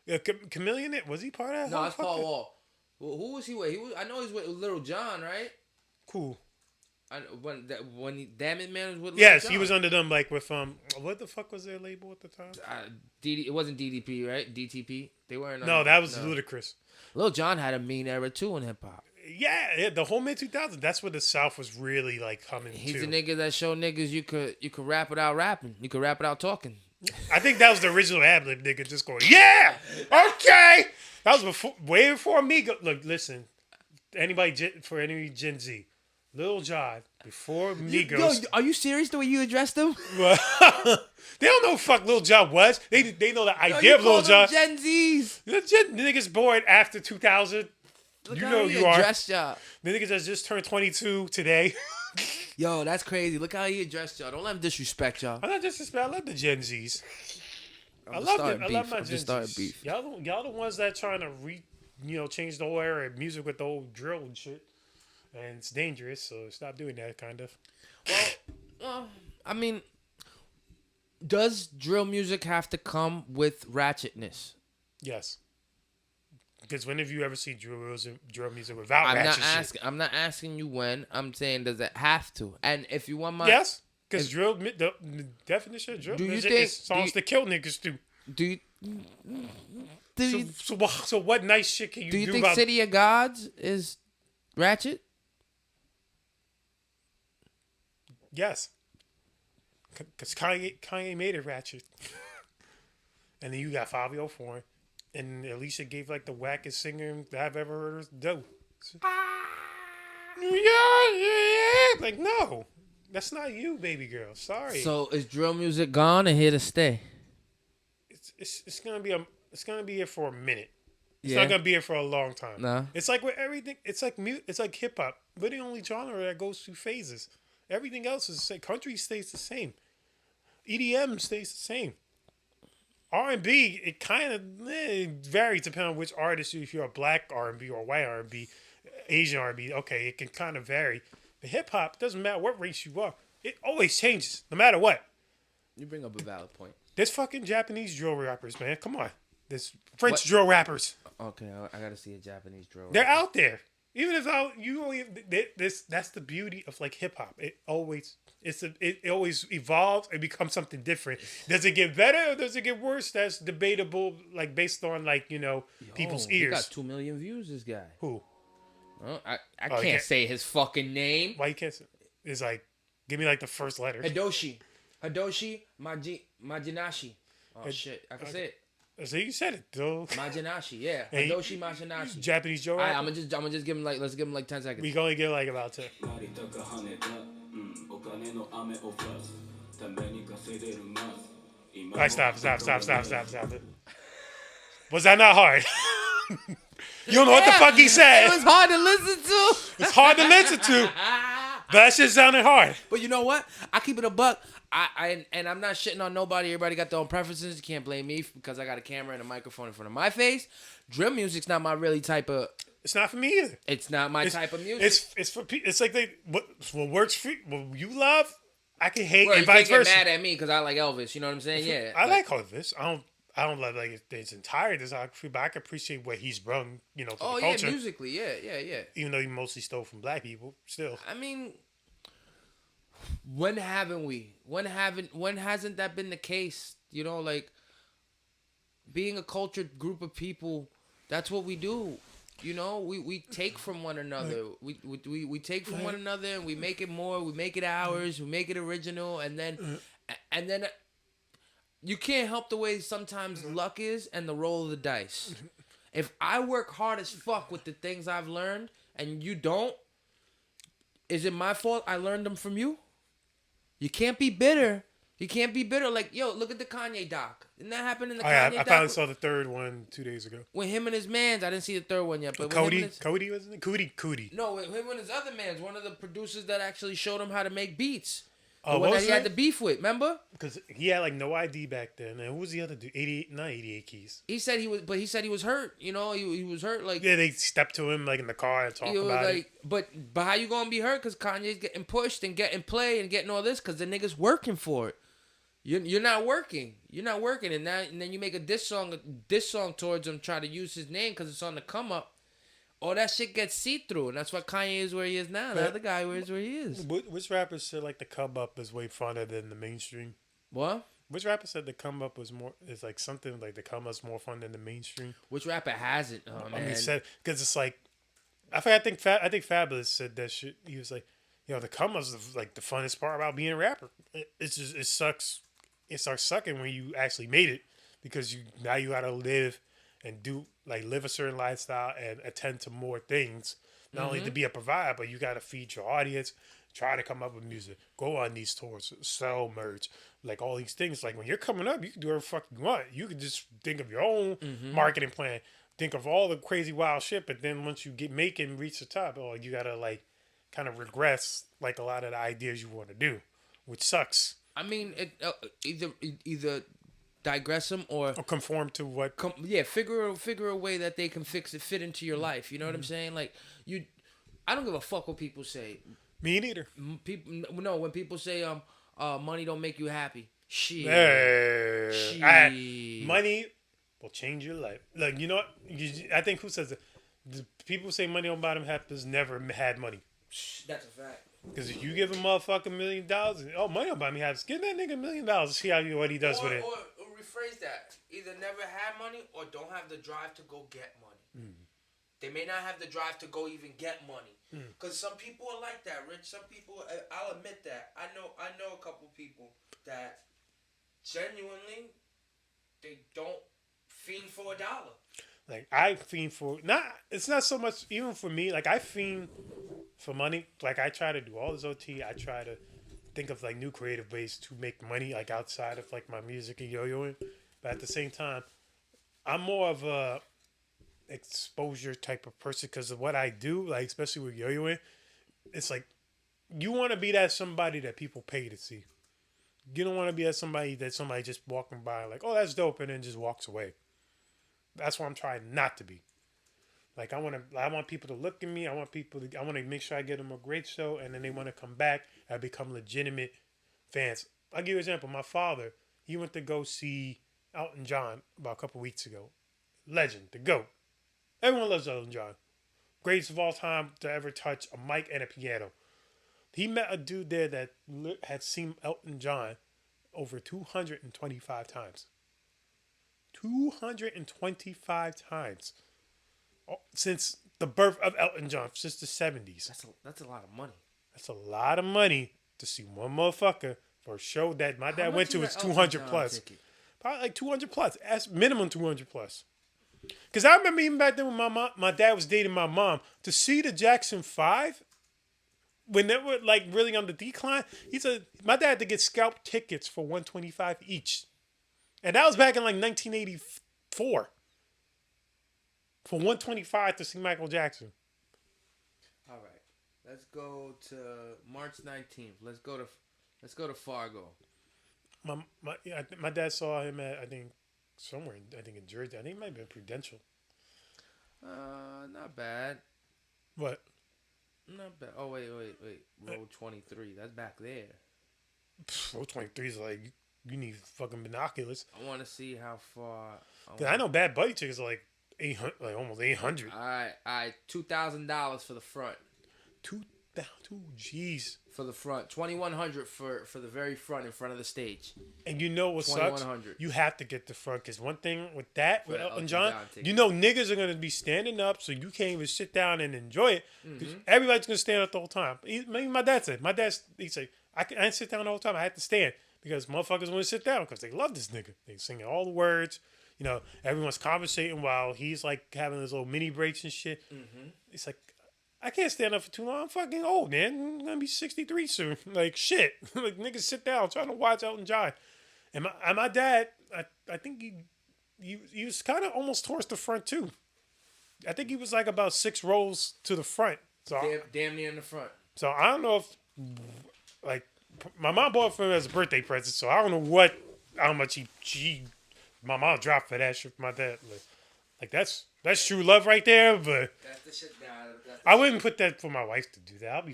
A: Yeah, Chameleon. Was he part of that?
B: No, it's Paul Wall. Well, who was he with? I know he's with Little John, right?
A: Cool.
B: When Damn It Man was with.
A: Yes,
B: Little John.
A: he was under them like with what the fuck was their label at the time?
B: It wasn't DDP, right? DTP. They weren't.
A: No, that was Ludacris.
B: Little John had a mean era too in hip hop.
A: Yeah, the whole mid 2000s. That's where the South was really like coming.
B: He's a nigga that showed niggas you could rap without rapping. You could rap without talking.
A: I think that was the original ad-lib nigga just going, yeah, okay. That was way before me. Look, listen, for any Gen Z, Lil Jon before Migos.
B: Yo, are you serious the way you addressed them?
A: They don't know who fuck Lil Jon was. They know the idea of Lil Jon.
B: Gen Zs.
A: The niggas born after 2000.
B: Look,
A: you know who you are.
B: Y'all.
A: The niggas that just turned 22 today.
B: Yo, that's crazy. Look how he addressed y'all. Don't let him disrespect y'all.
A: I'm not disrespect. I love the Gen Zs. I love my Gen Zs. Y'all the ones that trying to change the whole era of music with the old drill and shit. And it's dangerous, so stop doing that, kind of.
B: Well, I mean, does drill music have to come with ratchetness?
A: Yes. Because when have you ever seen drill music without ratchet shit?
B: I'm not asking you when. I'm saying does it have to? And if you want my...
A: Yes. Because the definition of drill music is songs that kill niggas too. So what nice shit can you do about...
B: Do you think City of Gods is ratchet?
A: Yes. Because Kanye made it Ratchet. And then you got Fabio Foreign. And Alicia gave like the wackest singer that I've ever heard her do. Yeah. Like, no. That's not you, baby girl. Sorry.
B: So is drill music gone and here to stay?
A: It's gonna be here for a minute. It's
B: Yeah.
A: not gonna be here for a long time.
B: Nah.
A: It's like with everything. It's like hip hop. We're the only genre that goes through phases. Everything else is the same. Country stays the same. EDM stays the same. R&B, it kind of varies depending on which artist. If you're a black R&B or a white R&B, Asian R&B, okay, it can kind of vary. But hip hop doesn't matter what race you are. It always changes, no matter what.
B: You bring up a valid point.
A: There's fucking Japanese drill rappers, man. Come on. There's French drill rappers.
B: Okay, I gotta see a Japanese drill.
A: They're out there. Even if you only that's the beauty of like hip hop. It always evolves and becomes something different. Does it get better or does it get worse? That's debatable. Like based on like people's ears.
B: He got 2 million views. This guy.
A: Who?
B: Oh, I can't say his fucking name.
A: Why you can't say? It's like give me like the first letter.
B: Hidoshi Majinashi. Oh shit, I can say it.
A: So you said it, though.
B: Majinashi, yeah.
A: Hey,
B: Hidoshi Majinashi.
A: Japanese Joe.
B: Alright, I'm gonna just give him let's give him like 10 seconds.
A: We can only get like about 10. Alright, stop it. Was that not hard? You don't know what the fuck he said.
B: It was hard to listen to.
A: It's hard to listen to. But that shit sounded hard.
B: But you know what? I keep it a buck. And I'm not shitting on nobody. Everybody got their own preferences. You can't blame me because I got a camera and a microphone in front of my face. Drill music's not my really type of.
A: It's not for me either.
B: It's not my type of music.
A: It's for people. It's like what works for what you love. I can hate
B: Well,
A: and vice
B: you can't
A: versa.
B: get mad at me because I like Elvis. You know what I'm saying? Yeah.
A: I like Elvis. I don't love like his entire discography, but I can appreciate what he's brung. To the culture.
B: Yeah, musically, yeah.
A: Even though he mostly stole from black people, still.
B: I mean. When haven't we? When hasn't that been the case? Like being a cultured group of people, that's what we do. We take from one another. We take from one another and we make it more. We make it ours. We make it original, and then you can't help the way sometimes luck is and the roll of the dice. If I work hard as fuck with the things I've learned and you don't, is it my fault I learned them from you? You can't be bitter. You can't be bitter. Like, yo, look at the Kanye doc. Didn't that happen in the Kanye doc?
A: I finally saw the third one 2 days ago.
B: With him and his mans. I didn't see the third one yet. But
A: Cody wasn't it? Cootie.
B: No, with him and his other mans. One of the producers that actually showed him how to make beats.
A: Oh,
B: the one
A: what
B: that
A: was
B: he had
A: that?
B: the beef with, remember?
A: Because he had like no ID back then. And who was the other dude? 88 Keys.
B: He said he was hurt. He was hurt. Like,
A: yeah, they stepped to him like in the car and talked about it.
B: But how you gonna be hurt? Because Kanye's getting pushed and getting play and getting all this because the nigga's working for it. You're not working. You're not working, and then you make a diss song towards him, try to use his name because it's on the come up. All that shit gets see through, and that's why Kanye is where he is now. The other guy is where he is.
A: Which rapper said like the come up is way funner than the mainstream?
B: What?
A: Which rapper said the come up is like something like the come up's more fun than the mainstream?
B: Which rapper hasn't? Oh, man.
A: I mean, said because it's like I think Fabulous said that shit. He was like, the come up's like the funnest part about being a rapper. It sucks. It starts sucking when you actually made it because now you gotta live and live a certain lifestyle and attend to more things. Not only to be a provider, but you gotta feed your audience, try to come up with music, go on these tours, sell merch, like all these things. Like when you're coming up, you can do whatever the fuck you want. You can just think of your own marketing plan, think of all the crazy wild shit, but then once you reach the top, you gotta like kind of regress like a lot of the ideas you want to do, which sucks.
B: I mean, either digress them or
A: conform to what?
B: Figure a way that they can fit into your life. You know what I'm saying? Like I don't give a fuck what people say.
A: Me neither.
B: When people say money don't make you happy. Shit.
A: Money will change your life. Like you know what? I think who says it? The people say money don't buy them happiness never had money.
B: That's a fact.
A: Because if you give a motherfucker $1 million, money don't buy me happiness. Give that nigga $1 million. See what he does with it.
B: Or rephrase that. Either never had money or don't have the drive to go get money. They may not have the drive to go even get money. Because some people are like that, Rich. Some people, I'll admit that. I know a couple people that genuinely they don't fiend for $1.
A: Like I fiend for not. It's not so much even for me. Like I fiend for money. Like I try to do all this OT. I try to think of like new creative ways to make money, like outside of like my music and yo-yoing. But at the same time, I'm more of a exposure type of person because of what I do. Like especially with yo-yoing, it's like you want to be that somebody that people pay to see. You don't want to be that somebody just walking by like, oh, that's dope, and then just walks away. That's what I'm trying not to be. Like I want people to look at me. I want to make sure I get them a great show, and then they want to come back and become legitimate fans. I'll give you an example. My father, he went to go see Elton John about a couple weeks ago. Legend, the GOAT. Everyone loves Elton John. Greatest of all time to ever touch a mic and a piano. He met a dude there that had seen Elton John over 225 times. 225 times. Since the birth of Elton John, since the 70s.
B: That's a lot of money.
A: That's a lot of money to see one motherfucker for a show that my dad went to. It's 200 plus.
B: Ticket?
A: Probably like 200 plus. That's minimum 200 plus. Because I remember even back then when my dad was dating my mom, to see the Jackson 5, when they were like really on the decline, my dad had to get scalp tickets for $125 each. And that was back in like 1984. For $125 to see Michael Jackson.
B: All right, let's go to March 19th. Let's go to Fargo.
A: My dad saw him at I think somewhere in Jersey. I think it might have been Prudential.
B: Not bad.
A: What?
B: Not bad. Oh wait. Road 23. That's back there.
A: Road 23 is like you need fucking binoculars.
B: I want to see how far.
A: I know Bad Buddy tickets are like 800, like almost 800.
B: All right. $2,000 for the front.
A: 2,000. Jeez.
B: For the front, $2,100 for the very front in front of the stage.
A: And you know what sucks? You have to get the front because one thing with Elton John, you know niggas are gonna be standing up, so you can't even sit down and enjoy it. Because everybody's gonna stand up the whole time. My dad said, he said, I didn't sit down the whole time. I had to stand because motherfuckers want to sit down because they love this nigga. They singing all the words. You know, everyone's conversating while he's like having his little mini breaks and shit. It's like, I can't stand up for too long. I'm fucking old, man. I'm gonna be 63 soon. Like shit. Like niggas sit down. I'm trying to watch Elton John. And my dad, I think he was kind of almost towards the front too. I think he was like about 6 rows to the front. So
B: damn near in the front.
A: So I don't know if like my mom bought it for him as a birthday present. So I don't know how much my mom dropped for that shit for my dad. Like that's true love right there. But
B: that's the shit down.
A: I wouldn't put that for my wife to do that. I'll be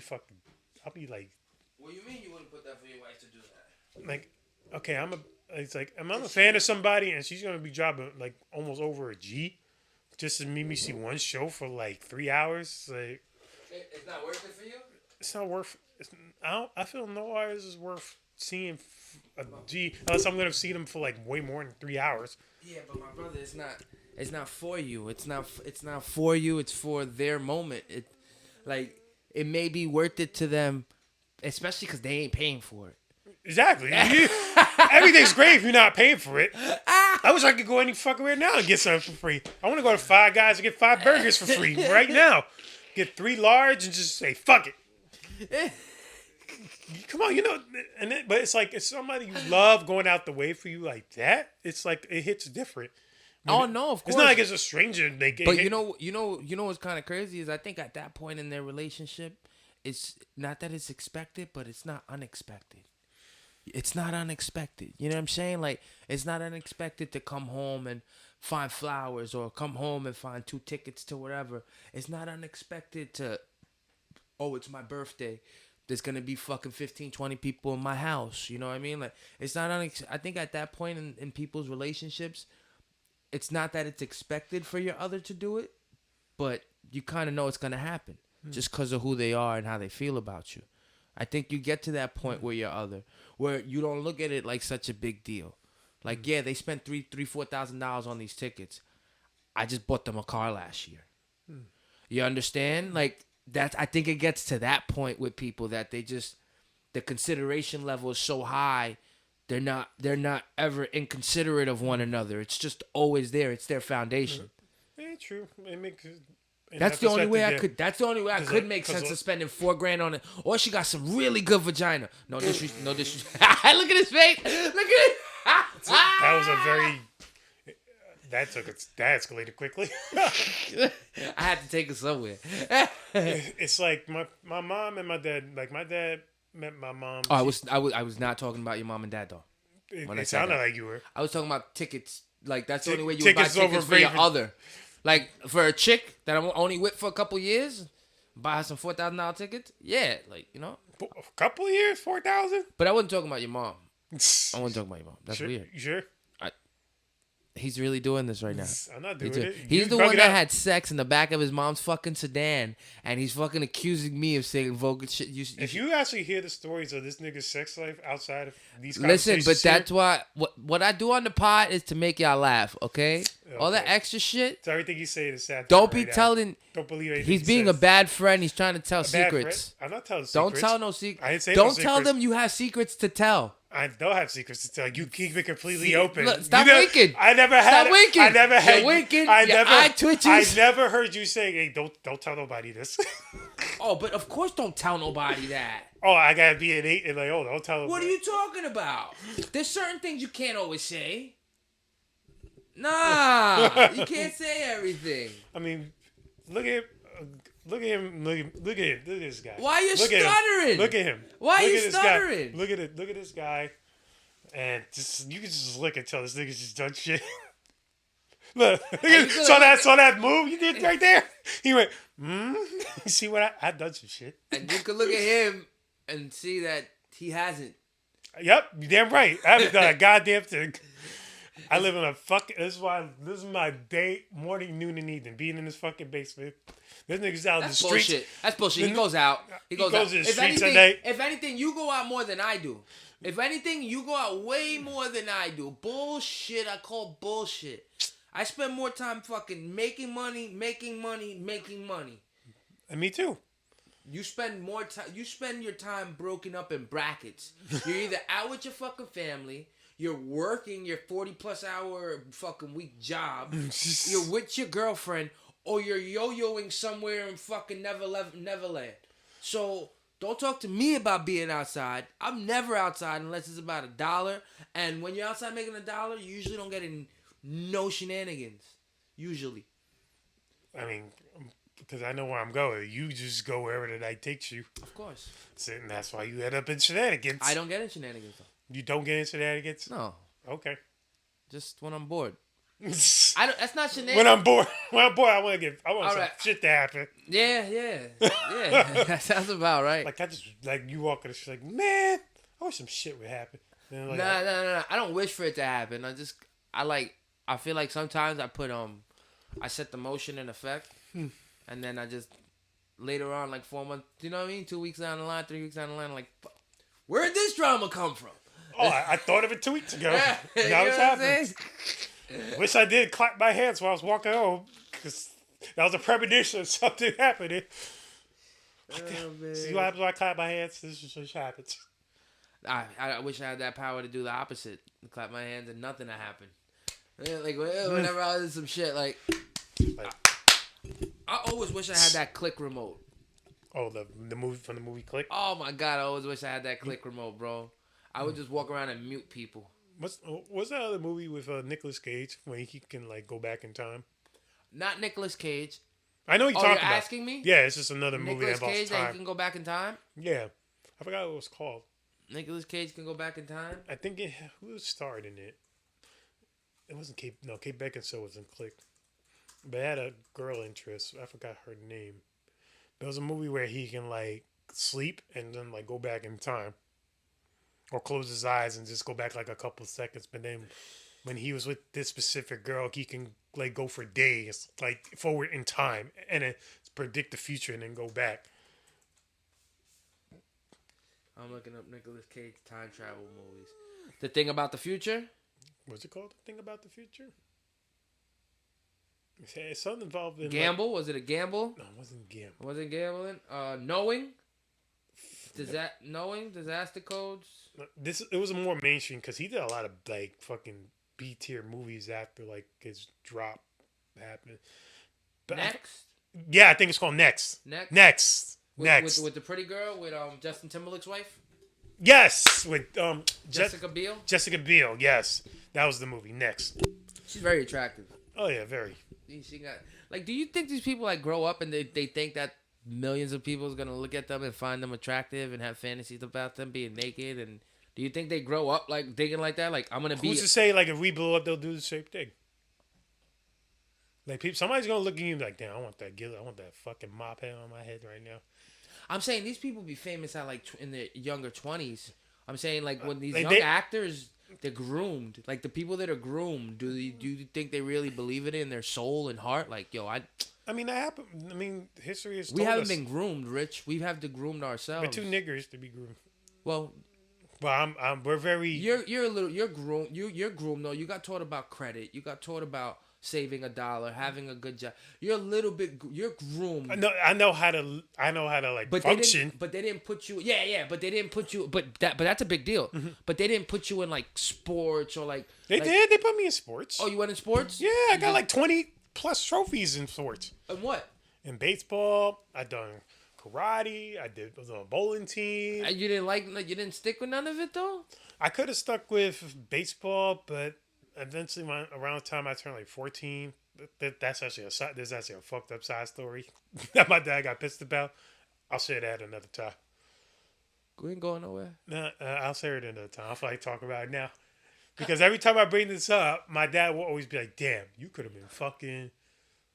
A: like.
B: What do you mean you wouldn't put that for your wife to do that?
A: Like, okay, I'm a fan of somebody and she's gonna be dropping like almost over a G, just to make me see one show for like 3 hours. Like,
B: it's not worth it for you.
A: It's not worth. I feel no hours is worth seeing a G unless I'm gonna see them for like way more than 3 hours.
B: Yeah, but my brother, it's not for you. It's not for you. It's for their moment. It may be worth it to them, especially because they ain't paying for it.
A: Exactly. Everything's great if you're not paying for it. I wish I could go any fucking right now and get something for free. I want to go to Five Guys and get 5 burgers for free right now. Get 3 large and just say fuck it. Come on, but it's like it's somebody you love going out the way for you like that. It's like it hits different.
B: No, of course.
A: It's not like it's a stranger.
B: But you know what's kind of crazy is I think at that point in their relationship, it's not that it's expected, but it's not unexpected. It's not unexpected. You know what I'm saying? Like it's not unexpected to come home and find flowers or come home and find 2 tickets to whatever. It's not unexpected to, it's my birthday. There's going to be fucking 15, 20 people in my house. You know what I mean? Like, it's not I think at that point in people's relationships, it's not that it's expected for your other to do it, but you kind of know it's going to happen just because of who they are and how they feel about you. I think you get to that point where you don't look at it like such a big deal. Like, yeah, they spent $4,000 on these tickets. I just bought them a car last year. You understand? Like, I think it gets to that point with people that the consideration level is so high they're not ever inconsiderate of one another. It's just always there. It's their foundation.
A: Yeah, true. It makes.
B: That's the only way I could. That's the only way I could make sense of spending $4,000 on it. Or she got some really good vagina. No disrespect. No disrespect. Look at his face. Look at it.
A: That was a very. That escalated quickly.
B: I had to take it somewhere.
A: It's like my mom and my dad. Like my dad met my mom.
B: Oh, I was not talking about your mom and dad though.
A: It sounded like you were.
B: I was talking about tickets. Like that's the only way you would buy
A: Tickets
B: tickets
A: over
B: for your
A: Raven.
B: other. Like for a chick that I'm only with for a couple years, buy her some $4,000 tickets. Yeah, like you know.
A: A couple of years, 4,000.
B: But I wasn't talking about your mom. I wasn't talking about your mom. That's
A: sure,
B: weird.
A: You sure?
B: He's really doing this right now.
A: I'm not doing it.
B: He's the one that had sex in the back of his mom's fucking sedan, and he's fucking accusing me of saying vulgar shit. If
A: you actually hear the stories of this nigga's sex life outside of these
B: listen,
A: conversations,
B: but that's why what I do on the pod is to make y'all laugh, okay? All that extra shit.
A: So everything you say is sad.
B: Don't be telling.
A: Don't believe anything.
B: He's being a bad friend. He's trying to tell secrets.
A: I'm not telling secrets.
B: Don't tell no secrets.
A: I didn't say
B: Don't
A: no
B: tell
A: secrets.
B: them you have secrets to tell.
A: I don't have secrets to tell. You keep it completely open.
B: Look, stop winking.
A: I never had.
B: Stop winking.
A: I never had.
B: You're winking.
A: I
B: Your
A: never.
B: eye twitches.
A: I never heard you say, "Hey, don't tell nobody this."
B: Oh, but of course, don't tell nobody that.
A: Oh, I gotta be an 8 and like, oh, don't tell.
B: What are you talking about? There's certain things you can't always say. Nah, you can't say everything.
A: I mean, look at him. Look at this guy.
B: Why are you stuttering?
A: Look at him.
B: Why are you
A: this
B: stuttering?
A: Guy. Look at it. Look at this guy. And you can just look and tell this nigga's just done shit. Look, saw that move you did right there. He went, You see what I done some shit.
B: And you can look at him and see that he hasn't.
A: Yep, you damn right. I haven't done a goddamn thing. I live in a fucking. This is my day, morning, noon, and evening. Being in this fucking basement. This nigga's out in the streets.
B: Bullshit. That's bullshit. He goes out. He goes out.
A: To the streets at night.
B: If anything, you go out more than I do. If anything, you go out way more than I do. Bullshit. I call bullshit. I spend more time fucking making money.
A: And me too.
B: You spend more time. You spend your time broken up in brackets. You're either out with your fucking family. You're working your 40+ hour fucking week job. You're with your girlfriend, or you're yo-yoing somewhere in fucking Neverland. So don't talk to me about being outside. I'm never outside unless it's about $1. And when you're outside making $1, you usually don't get in no shenanigans. Usually.
A: I mean, because I know where I'm going. You just go wherever the night takes you.
B: Of course.
A: And that's why you end up in shenanigans.
B: I don't get in shenanigans, though.
A: You don't get in shenanigans?
B: No.
A: Okay.
B: Just when I'm bored. That's not shenanigans.
A: When I'm bored, I want some
B: right.
A: shit to happen.
B: Yeah. That sounds about right.
A: Like you walk in the street, like, man, I wish some shit would happen. And like,
B: No. I don't wish for it to happen. I feel like sometimes I set the motion in effect, and then I just later on, like 4 months, you know what I mean? 2 weeks down the line, 3 weeks down the line, I'm like, where'd this drama come from?
A: Oh, I thought of it 2 weeks ago. Now it's
B: what I'm
A: happening. Wish I did clap my hands while I was walking home, because that was a premonition of something happening. See what happens when I clap my hands? This is what happens.
B: I wish I had that power to do the opposite. Clap my hands and nothing to happen. Like whenever I was some shit, like I always wish I had that click remote.
A: Oh, the movie from the movie Click?
B: Oh my god, I always wish I had that click remote, bro. I would just walk around and mute people.
A: What's that other movie with Nicolas Cage when he can like go back in time?
B: Not Nicolas Cage.
A: I know what you're talking about.
B: You're asking me?
A: Yeah, it's just another movie
B: Nicolas
A: that involves
B: Cage
A: time.
B: that he can go back in time?
A: Yeah. I forgot what it was called.
B: Nicolas Cage can go back in time?
A: I think who starred in it? It wasn't Kate Beckinsale was in Click. But it had a girl interest. I forgot her name. There was a movie where he can like sleep and then like go back in time. Or close his eyes and just go back like a couple of seconds. But then when he was with this specific girl, he can like go for days, like forward in time, and then predict the future and then go back.
B: I'm looking up Nicolas Cage time travel movies. The Thing About the Future?
A: What's it called? The Thing About the Future? It's something involved in
B: Gamble? Was it a gamble?
A: No, it wasn't Gamble.
B: Was it gambling? Knowing? Disaster Codes.
A: It was more mainstream because he did a lot of like fucking B tier movies after like his drop happened. But
B: Next.
A: Yeah, I think it's called Next. Next.
B: With the pretty girl with Justin Timberlake's wife.
A: Yes, with
B: Jessica Biel.
A: Jessica Biel. Yes, that was the movie. Next.
B: She's very attractive.
A: Oh yeah, very.
B: She got like. Do you think these people like grow up and they think that millions of people is gonna look at them and find them attractive and have fantasies about them being naked? And do you think they grow up like thinking like that? Like I'm gonna be.
A: Who's to say like if we blow up, they'll do the same thing? Like somebody's gonna look at you and be like, damn, I want that fucking mop head on my head right now.
B: I'm saying these people be famous at like in their younger 20s. I'm saying like when these
A: Like
B: young actors, they're groomed. Like the people that are groomed, do you think they really believe it in their soul and heart? Like
A: I mean that happened. I mean history is.
B: We haven't been groomed, Rich. We have to groomed ourselves.
A: We're two niggers to be groomed.
B: Well,
A: we're very.
B: You're groomed. You're groomed though. You got taught about credit. You got taught about saving $1, having a good job. You're a little bit. You're groomed.
A: I know how to like function.
B: But they didn't put you. Yeah. But they didn't put you. But that's a big deal. Mm-hmm. But they didn't put you in like sports or like.
A: They did. They put me in sports.
B: Oh, you went in sports?
A: Yeah, I got like 20 plus trophies in sports.
B: And what?
A: In baseball, I done karate. I was on a bowling team.
B: And you you didn't stick with none of it though.
A: I could have stuck with baseball, but eventually, around the time I turned like 14, there's actually a fucked up side story that my dad got pissed about. I'll share that another time.
B: We ain't going nowhere.
A: No, I'll share it another time. I feel like talking about it now. Because every time I bring this up, my dad will always be like, damn, you could have been fucking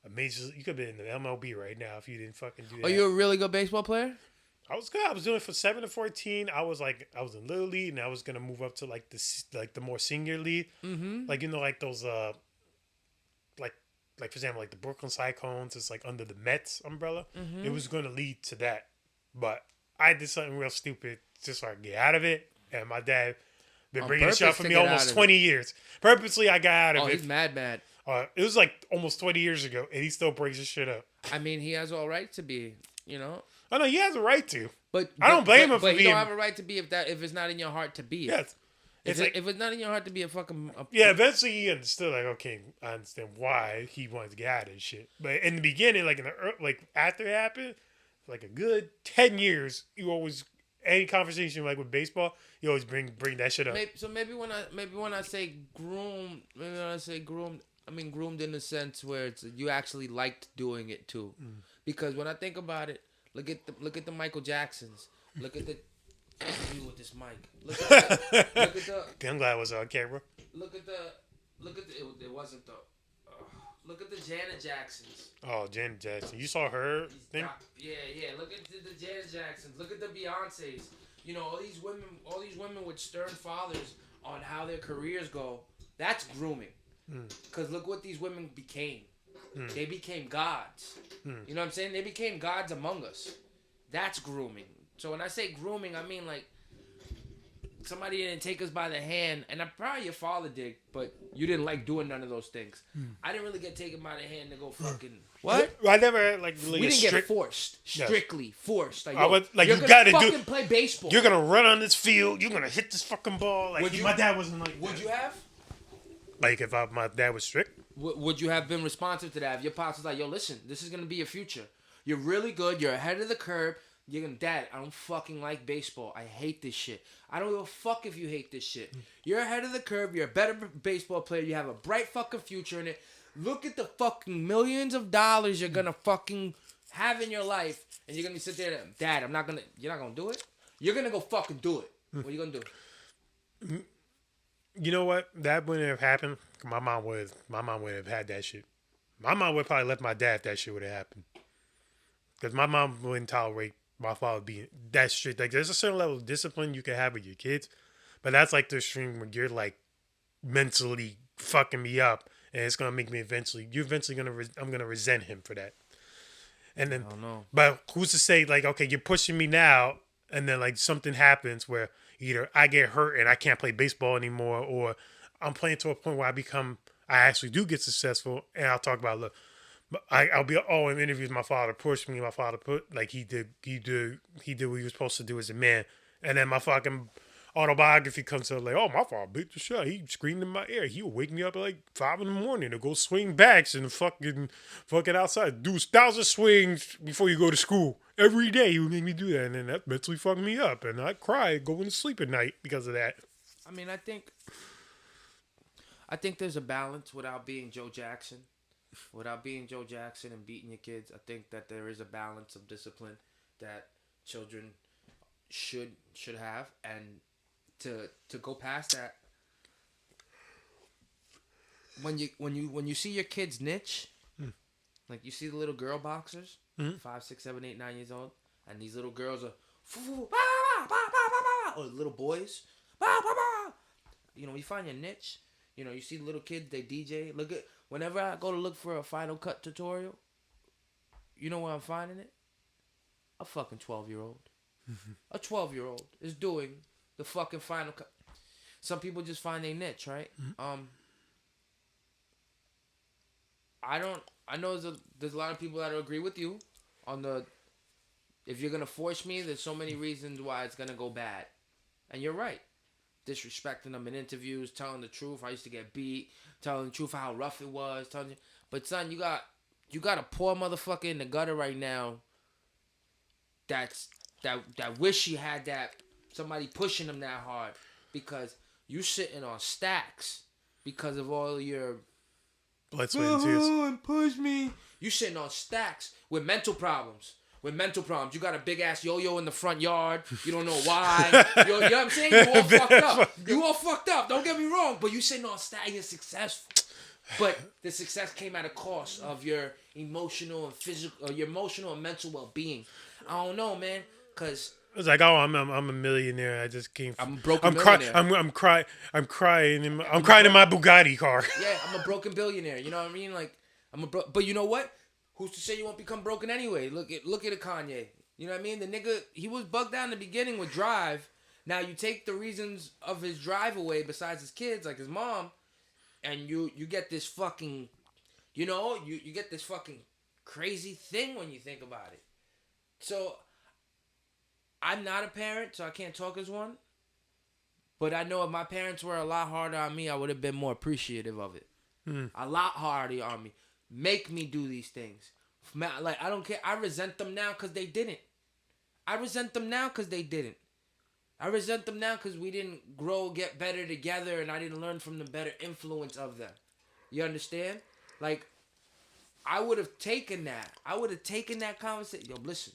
A: amazing. You could have been in the MLB right now if you didn't fucking do that.
B: Are you a really good baseball player?
A: I was good. I was doing it from 7 to 14. I was in Little League, and I was gonna move up to like the more senior league. Mm-hmm. Like like those like for example like the Brooklyn Cyclones. It's like under the Mets umbrella. Mm-hmm. It was gonna lead to that, but I did something real stupid just so I could get out of it. And my dad been bringing the shit for me almost 20 years. Purposely, I got out of it.
B: Oh, he's mad.
A: It was like almost 20 years ago, and he still brings his shit up.
B: I mean, he has all right to be, you know.
A: Oh no, he has a right to.
B: But
A: I don't blame him for being.
B: But you don't have a right to be if it's not in your heart to be it.
A: Yes.
B: If it's not in your heart to be a fucking.
A: Eventually he understood. Like, okay, I understand why he wanted to get out of this shit. But in the beginning, like after it happened, for like a good 10 years, you always any conversation like with baseball, you always bring that shit up.
B: Maybe when I say groomed, I mean groomed in the sense where it's you actually liked doing it too, because when I think about it. Look at the Michael Jacksons. Look at the you with this mic. Look at the.
A: I'm glad I was on camera.
B: Look at the. It wasn't the. Look at the Janet Jacksons.
A: Oh, Janet Jackson. You saw her thing?
B: Yeah. Look at the Janet Jacksons. Look at the Beyoncés. You know, all these women with stern fathers on how their careers go. That's grooming. Because look what these women became. They became gods. You know what I'm saying? They became gods among us. That's grooming. So when I say grooming, I mean like somebody didn't take us by the hand, and probably your father did, but you didn't like doing none of those things. I didn't really get taken by the hand to go fucking what?
A: I never like really.
B: We didn't get forced. Strictly forced. Like,
A: I would, like
B: you're
A: you gotta
B: fucking play baseball.
A: You're gonna run on this field. You're gonna hit this fucking ball. Like my dad wasn't like.
B: Would you have?
A: Like if my dad was strict.
B: Would you have been responsive to that? If your pops was like, yo, listen, this is going to be your future. You're really good. You're ahead of the curve. You're going to, Dad, I don't fucking like baseball. I hate this shit. I don't give a fuck if you hate this shit. You're ahead of the curve. You're a better baseball player. You have a bright fucking future in it. Look at the fucking millions of dollars you're going to fucking have in your life. And you're going to sit there, Dad, you're not going to do it? You're going to go fucking do it. What are you going to do?
A: You know what? That wouldn't have happened. My mom would have had that shit. My mom would probably left my dad if that shit would have happened. Because my mom wouldn't tolerate my father being that strict. Like, there's a certain level of discipline you can have with your kids. But that's like the extreme when you're like mentally fucking me up. And it's going to make me I'm going to resent him for that. And then,
B: I don't know.
A: But who's to say, like, okay, you're pushing me now. And then like something happens where either I get hurt and I can't play baseball anymore, or I'm playing to a point where I actually do get successful. And I'll talk about, look, I'll be in interviews. My father pushed me. My father put like he did what he was supposed to do as a man. And then my fucking autobiography comes out like, oh, my father beat the shit. He screamed in my ear. He would wake me up at like 5 a.m. to go swing backs and fucking outside. Do 1,000 swings before you go to school. Every day he would make me do that. And then that mentally fucked me up. And I cried going to sleep at night because of that.
B: I mean, I think there's a balance without being Joe Jackson. Without being Joe Jackson and beating your kids, I think that there is a balance of discipline that children should have, and to go past that, when you see your kids niche, like you see the little girl boxers, 5, 6, 7, 8, 9 years old, and these little girls are, or little boys, you know, you find your niche. You know, you see the little kids, they DJ. Look at, whenever I go to look for a Final Cut tutorial, you know where I'm finding it? A fucking 12-year-old. A 12-year-old is doing the fucking Final Cut. Some people just find their niche, right? I know there's a lot of people that agree with you on the, if you're going to force me, there's so many reasons why it's going to go bad. And you're right. Disrespecting them in interviews, telling the truth. I used to get beat, telling the truth how rough it was. But son, you got a poor motherfucker in the gutter right now. That wish he had that somebody pushing him that hard, because you sitting on stacks because of all your
A: blood, sweat, and tears.
B: And push me. You sitting on stacks with mental problems. You got a big ass yo-yo in the front yard. You don't know why. You know what I'm saying? You all fucked up. Don't get me wrong. But you sitting on stack, you're successful. But the success came at a cost of your emotional and physical, or your emotional and mental well-being. I don't know, man. Cause
A: it's like, oh, I'm a millionaire. I just came.
B: I'm a broken millionaire.
A: I'm crying in my Bugatti car.
B: Yeah, I'm a broken billionaire. You know what I mean? Like, but you know what? Who's to say you won't become broken anyway? Look at a Kanye. You know what I mean? The nigga, he was bugged out in the beginning with Drive. Now you take the reasons of his drive away besides his kids, like his mom, and you get this fucking, you know, you get this fucking crazy thing when you think about it. So, I'm not a parent, so I can't talk as one. But I know if my parents were a lot harder on me, I would have been more appreciative of it. A lot harder on me. Make me do these things. Like, I don't care. I resent them now because they didn't. I resent them now because we didn't grow, get better together, and I didn't learn from the better influence of them. You understand? Like, I would have taken that. I would have taken that conversation. Yo, listen.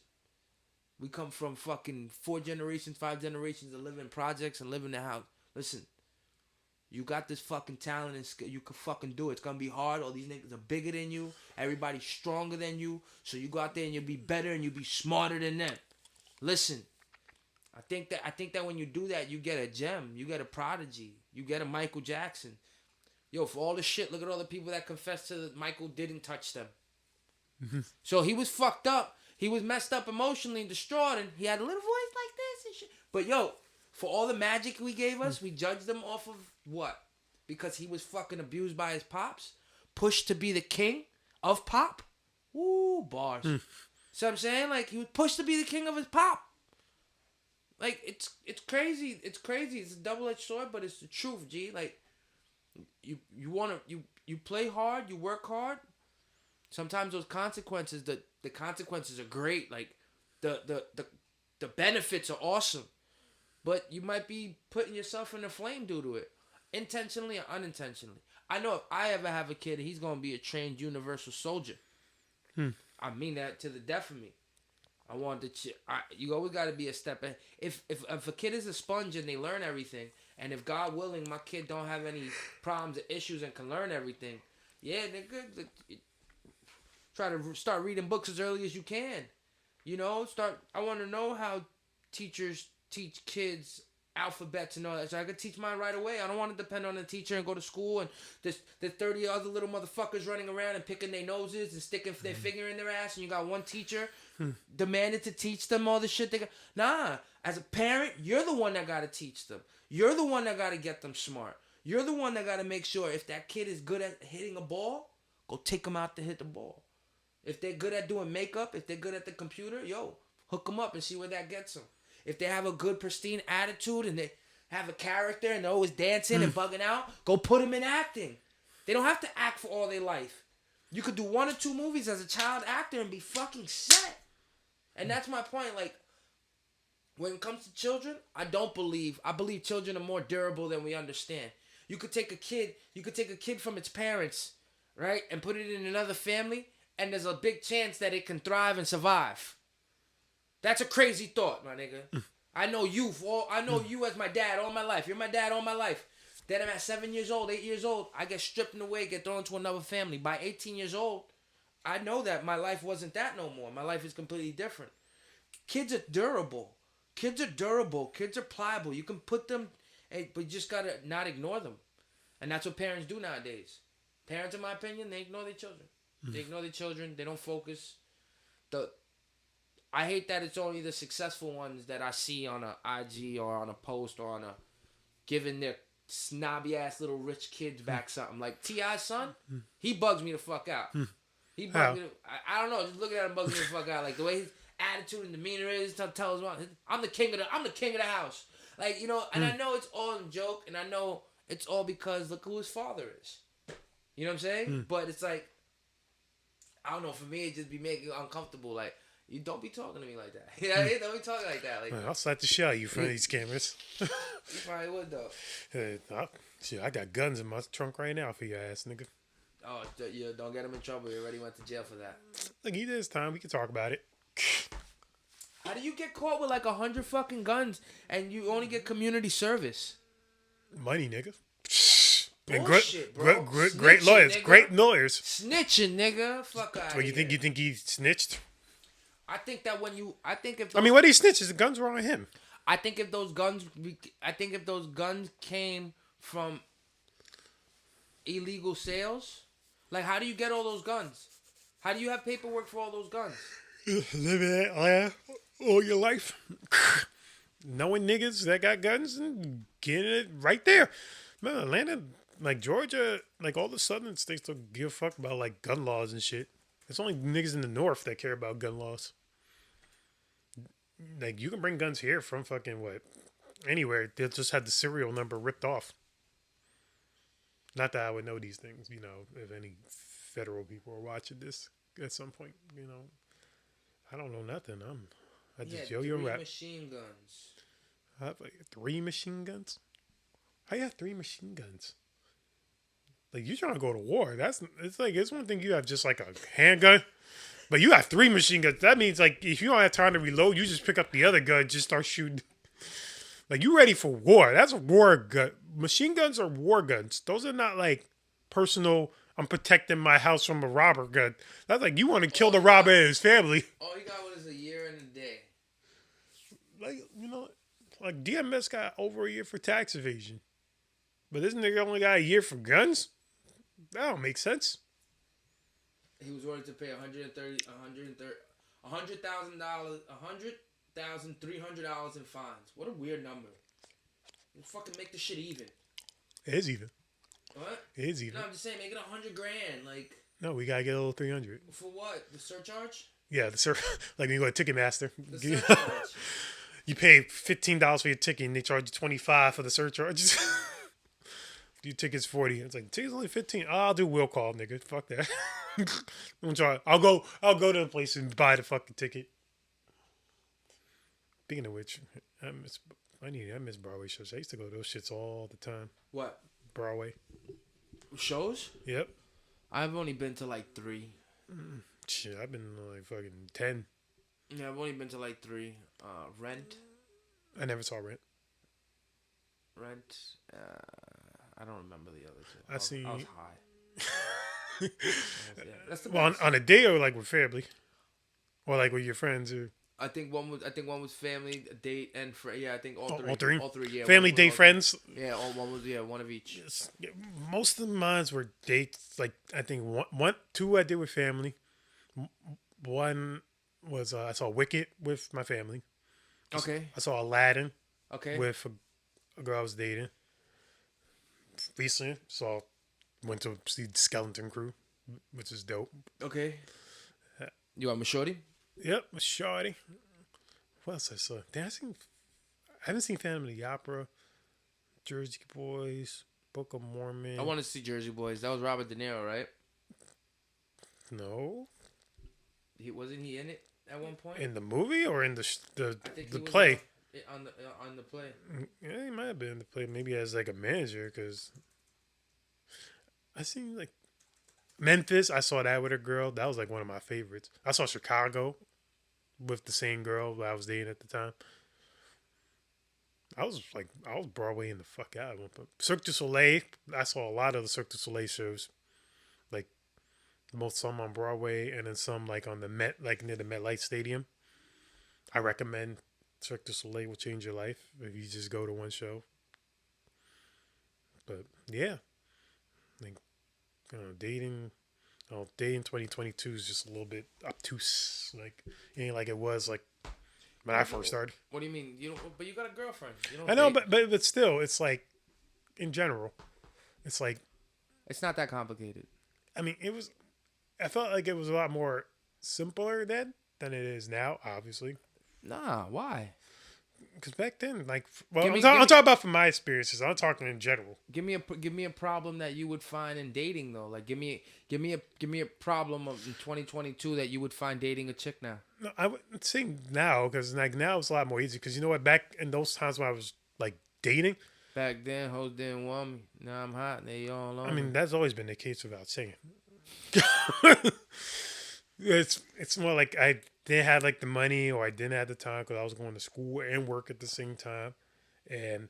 B: We come from fucking 4 generations, 5 generations of living in projects and living in the house. Listen. You got this fucking talent and skill. You can fucking do it. It's gonna be hard. All these niggas are bigger than you. Everybody's stronger than you. So you go out there and you'll be better and you'll be smarter than them. Listen, I think that when you do that, you get a gem. You get a prodigy. You get a Michael Jackson. Yo, for all the shit, look at all the people that confessed to that Michael didn't touch them. So he was fucked up. He was messed up emotionally and distraught, and he had a little voice like this and shit. But yo, for all the magic we gave us, we judged him off of what? Because he was fucking abused by his pops? Pushed to be the king of pop? Ooh, bars. So I'm saying, like, he was pushed to be the king of his pop. Like, it's crazy. It's crazy. It's a double-edged sword, but it's the truth, G. Like, you play hard, you work hard. Sometimes those consequences, the consequences are great. Like, the benefits are awesome. But you might be putting yourself in a flame due to it. Intentionally or unintentionally. I know if I ever have a kid, he's going to be a trained universal soldier. I mean that to the death of me. I want you always got to be a step ahead. If a kid is a sponge and they learn everything, and if God willing, my kid don't have any problems or issues and can learn everything, yeah, nigga, try to start reading books as early as you can. You know, I want to know how teachers teach kids alphabets and all that. So I could teach mine right away. I don't want to depend on the teacher and go to school and there's 30 other little motherfuckers running around and picking their noses and sticking their finger in their ass, and you got one teacher demanded to teach them all the shit they got. Nah, as a parent, you're the one that got to teach them. You're the one that got to get them smart. You're the one that got to make sure if that kid is good at hitting a ball, go take him out to hit the ball. If they're good at doing makeup, if they're good at the computer, yo, hook them up and see where that gets them. If they have a good, pristine attitude and they have a character and they're always dancing and bugging out, go put them in acting. They don't have to act for all their life. You could do 1 or 2 movies as a child actor and be fucking set. And that's my point. Like, when it comes to children, I believe children are more durable than we understand. You could take a kid from its parents, right, and put it in another family, and there's a big chance that it can thrive and survive. That's a crazy thought, my nigga. I know you as my dad all my life. You're my dad all my life. Then I'm at 7 years old, 8 years old. I get stripped away, get thrown to another family. By 18 years old, I know that my life wasn't that no more. My life is completely different. Kids are durable. Kids are pliable. You can put them, but you just gotta not ignore them. And that's what parents do nowadays. Parents, in my opinion, they ignore their children. They ignore their children. They don't focus. I hate that it's only the successful ones that I see on a IG or on a post or on a giving their snobby ass little rich kids back something. Like T.I.'s son, he bugs me the fuck out. He bugs me. I don't know. Just looking at him bugs me the fuck out. Like the way his attitude and demeanor is, tells I'm the king of the house. Like, you know, and I know it's all in joke, and I know it's all because look who his father is. You know what I'm saying? But it's like, I don't know. For me, it just be making me uncomfortable. Like, you don't be talking to me like that. You know what I mean? Don't be talking like that. Like,
A: I'll slap the shit out of you in front of these cameras.
B: you probably would though.
A: Shit, I got guns in my trunk right now for your ass, nigga.
B: Oh, yeah, don't get him in trouble. He already went to jail for that.
A: Like, he did his time. We can talk about it.
B: How do you get caught with like 100 fucking guns and you only get community service?
A: Money, nigga. And
B: Bullshit, bro.
A: great
B: Snitching,
A: lawyers.
B: nigga.
A: Great lawyers.
B: Snitching, nigga. Fuck out.
A: What, you think he snitched?
B: I think that when you, I think if
A: I mean, what he snitches, the guns were on him.
B: I think if those guns came from illegal sales, like how do you get all those guns? How do you have paperwork for all those guns?
A: Living that life all your life. Knowing niggas that got guns and getting it right there. Man, Atlanta, like Georgia, like all the southern states don't give a fuck about like gun laws and shit. It's only niggas in the north that care about gun laws. Like, you can bring guns here from fucking what? Anywhere. They'll just have the serial number ripped off. Not that I would know these things, you know, if any federal people are watching this at some point, you know. I don't know nothing. I just yo-yo rap.
B: Machine guns.
A: I have like 3 machine guns? How you have 3 machine guns? Like, you're trying to go to war. It's one thing you have just like a handgun, but you have 3 machine guns. That means like if you don't have time to reload, you just pick up the other gun, just start shooting. Like, you ready for war. That's a war gun. Machine guns are war guns. Those are not like personal, I'm protecting my house from a robber gun. That's like you want to kill the robber and his family.
B: All you got was a year and a day.
A: Like, you know, like DMS got over a year for tax evasion. But this nigga only got a year for guns? That don't make sense.
B: He was ordered to pay $100,300 in fines. What a weird number. You fucking make the shit even.
A: It is even.
B: What?
A: It is even.
B: No, I'm just saying, make it $100,000. Like.
A: No, we gotta get a little 300.
B: For what? The surcharge?
A: Yeah, like when you go to Ticketmaster.
B: The surcharge.
A: You pay $15 for your ticket and they charge you $25 for the surcharge. Your ticket's $40. It's like, ticket's only $15. Oh, I'll do will call, nigga. Fuck that. I'll go to the place and buy the fucking ticket. Speaking of which, I miss Broadway shows. I used to go to those shits all the time.
B: What?
A: Broadway.
B: Shows?
A: Yep.
B: I've only been to like 3.
A: Shit, I've been to like fucking 10.
B: Yeah, I've only been to like 3. Rent.
A: I never saw Rent.
B: I don't remember the other two.
A: I
B: was high. That's the
A: well, on a day or like with family, or like with your friends, or
B: I think one was family, a date, and I think all three.
A: All three.
B: Yeah,
A: family, date, friends.
B: Yeah, one was one of each.
A: Yes. Yeah, most of mine were dates. Like I think two I did with family. One was I saw Wicked with my family.
B: Okay.
A: I saw Aladdin.
B: Okay.
A: With a girl I was dating. Recently, went to see Skeleton Crew, which is dope.
B: Okay. You want me shorty?
A: Yep, Shawty. What else I saw? I haven't seen Phantom of the Opera, Jersey Boys, Book of Mormon.
B: I want to see Jersey Boys. That was Robert De Niro, right?
A: No.
B: Wasn't he in it at one point?
A: In the movie or in the
B: I think he was
A: play?
B: On the play.
A: Yeah, he might have been in the play. Maybe as like a manager, because I seen like Memphis. I saw that with a girl. That was like one of my favorites. I saw Chicago with the same girl that I was dating at the time. I was Broadwaying the fuck out. Cirque du Soleil. I saw a lot of the Cirque du Soleil shows. Like some on Broadway and then some like on the Met, like near the MetLife Stadium. I recommend Cirque du Soleil will change your life if you just go to one show. But yeah, like dating 2022 is just a little bit obtuse. Like it ain't like it was like when I first started.
B: What do you mean? You don't? But you got a girlfriend. You don't
A: I know,
B: date?
A: but still, it's like in general, it's like
B: It's not that complicated.
A: I mean, I felt like it was a lot more simpler then than it is now. Obviously,
B: Nah, why?
A: because back then, like, well,
B: I'm
A: I'm talking about from my experiences. I'm talking in general.
B: Give me a problem that you would find in dating though. Like give me a problem of in 2022 that you would find dating a chick now.
A: No, I would say now because like now it's a lot more easy. Because you know what, back in those times when I was like dating,
B: Back then, hoes didn't want me. Now I'm hot. And they all on
A: I mean
B: me.
A: that's always been the case without saying. It's more like I didn't have like the money or I didn't have the time because I was going to school and work at the same time, and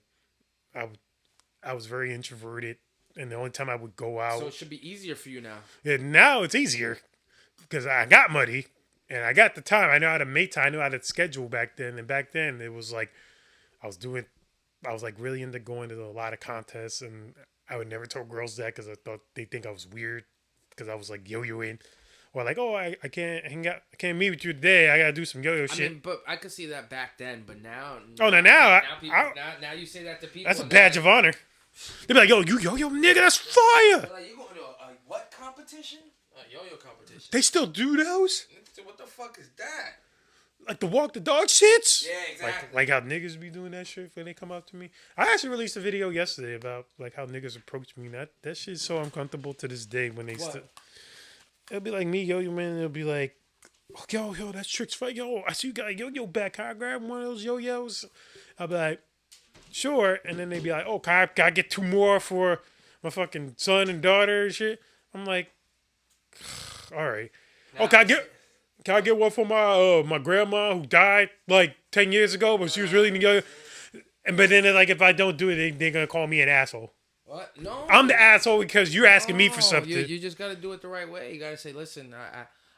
A: I was very introverted, and the only time I would go out.
B: So it should be easier for you now.
A: Yeah, now it's easier because I got money and I got the time. I know how to make time. I knew how to schedule back then, and back then it was like I was like really into going to a lot of contests, and I would never tell girls that because I thought they think I was weird because I was like yo-yoing. Or like, oh, I can't hang out. I can't meet with you today. I gotta do some yo-yo shit.
B: I mean, but I could see that back then. But now,
A: now
B: you say that to people.
A: that's a badge of honor. They be like, yo, you yo-yo nigga, that's fire.
B: Like, you going to a what competition? A yo-yo competition.
A: They still do those?
B: What the fuck is that?
A: Like the walk the dog shits?
B: Yeah, exactly.
A: Like how niggas be doing that shit when they come up to me. I actually released a video yesterday about like how niggas approach me. That shit's so uncomfortable to this day when they still. It'll be like me, yo-yo man, and it'll be like, oh, yo, that's Trick's fight. Yo, I see you got a yo-yo back. Can I grab one of those yo-yos? I'll be like, sure. And then they be like, oh, can I get 2 more for my fucking son and daughter and shit? I'm like, all right. Oh, can I get one for my grandma who died like 10 years ago, but she was really young? But then like if I don't do it, they're gonna call me an asshole.
B: What? No.
A: I'm the asshole because you're asking me for something.
B: You just gotta do it the right way. You gotta say, listen,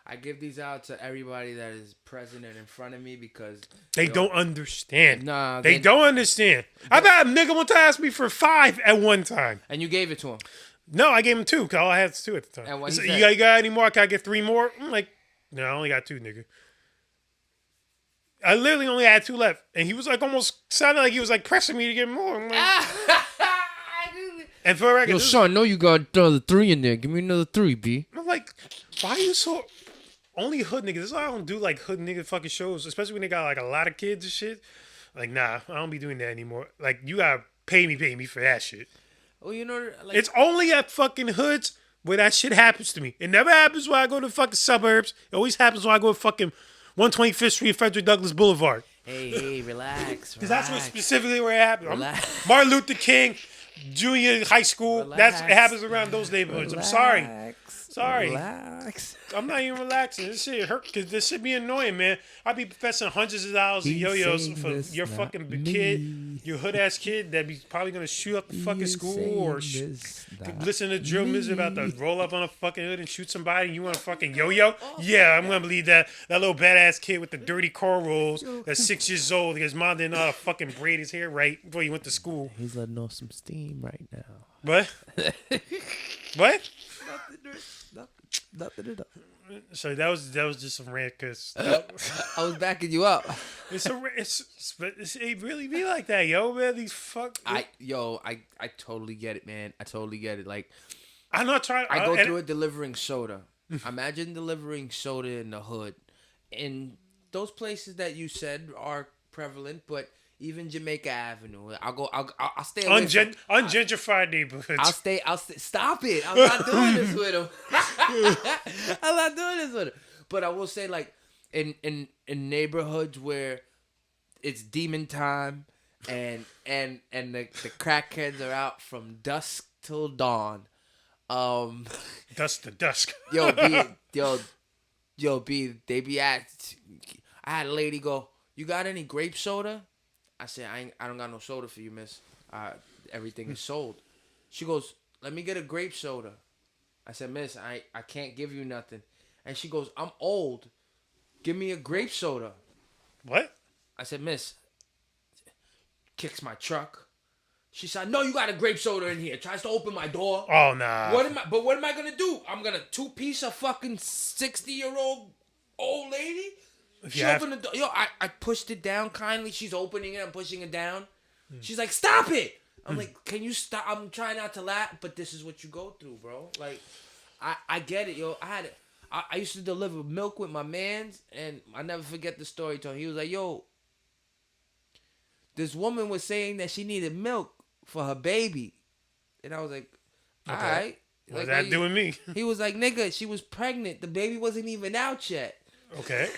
B: I give these out to everybody that is present and in front of me because
A: they don't understand.
B: Nah,
A: they don't understand. I've had a nigga want to ask me for 5 at one time.
B: And you gave it to him.
A: No, I gave him 2 because all I had was 2 at the time.
B: And what
A: So,
B: he
A: you
B: said?
A: got any more? Can I get 3 more? I'm like, no, I only got 2, nigga. I literally only had 2 left, and he was like almost sounded like he was like pressing me to get more. I'm like, and for a record,
B: Yo, son, no, you got another 3 in there. Give me another 3, B.
A: I'm like, why are you so only hood niggas? This is why I don't do like hood nigga fucking shows, especially when they got like a lot of kids and shit. Like, nah, I don't be doing that anymore. Like, you gotta pay me for that shit.
B: Well, you know, like,
A: It's only at fucking hoods where that shit happens to me. It never happens when I go to fucking suburbs. It always happens when I go to fucking 125th Street, Frederick Douglass Boulevard.
B: hey, relax.
A: Because that's what specifically where it happened.
B: Relax.
A: Martin Luther King, junior high school.
B: Relax.
A: It happens around those neighborhoods. I'm sorry. Sorry.
B: Relax.
A: I'm not even relaxing. This shit hurt because this shit be annoying, man. I be professing hundreds of dollars of yo-yos for your fucking kid, your hood ass kid that be probably gonna shoot up the fucking school or listen to drill music about to roll up on a fucking hood and shoot somebody. And you want a fucking yo-yo? Yeah, I'm gonna believe that little badass kid with the dirty cornrows that's 6 years old. His mom didn't know how to fucking braid his hair right before he went to school.
B: He's letting off some steam right now.
A: What? What?
B: Nothing at all.
A: So that was just some rant because
B: I was backing you up.
A: it really be like that, yo, man. These fuck.
B: I totally get it, man. I totally get it. Like
A: I'm not trying.
B: I go through it delivering soda. Imagine delivering soda in the hood, in those places that you said are prevalent, but even Jamaica Avenue. I'll stay away from.
A: Ungentrified neighborhoods.
B: I'll stay. Stop it! I'm not doing this with him. I'm not doing this with him. But I will say, like, in neighborhoods where it's demon time and the crackheads are out from dusk till dawn.
A: Dusk to dusk.
B: They be at. I had a lady go, "You got any grape soda?" I said, I don't got no soda for you, miss. Everything is sold. She goes, "Let me get a grape soda." I said, "Miss, I can't give you nothing." And she goes, "I'm old. Give me a grape soda."
A: What?
B: I said, "Miss," kicks my truck. She said, "No, you got a grape soda in here." Tries to open my door.
A: Oh, nah.
B: What am I gonna do? I'm gonna two-piece a fucking 60-year-old old lady? She opened the door. Yo, I pushed it down kindly. She's opening it. I'm pushing it down. She's like, "Stop it." I'm like, "Can you stop?" I'm trying not to laugh, but this is what you go through, bro. Like, I get it, yo. I used to deliver milk with my mans, and I never forget the story to him. He was like, "Yo, this woman was saying that she needed milk for her baby." And I was like, "All right."
A: What does that do with me?
B: He was like, "Nigga, she was pregnant. The baby wasn't even out yet."
A: Okay.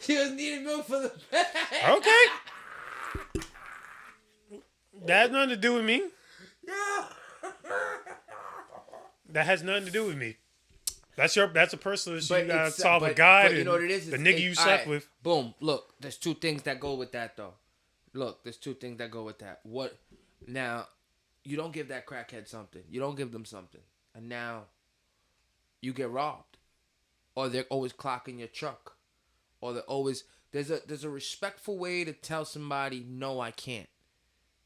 B: She was needing milk for the baby.
A: Okay. That has nothing to do with me.
B: Yeah.
A: That has nothing to do with me. That's a personal issue. You gotta solve
B: but
A: with God.
B: you know what it is?
A: The nigga you slept with.
B: Boom. Look, there's two things that go with that, though. What? Now, you don't give that crackhead something. You don't give them something. And now, you get robbed. Or they're always clocking your truck. Or they're always... There's a respectful way to tell somebody, "No, I can't."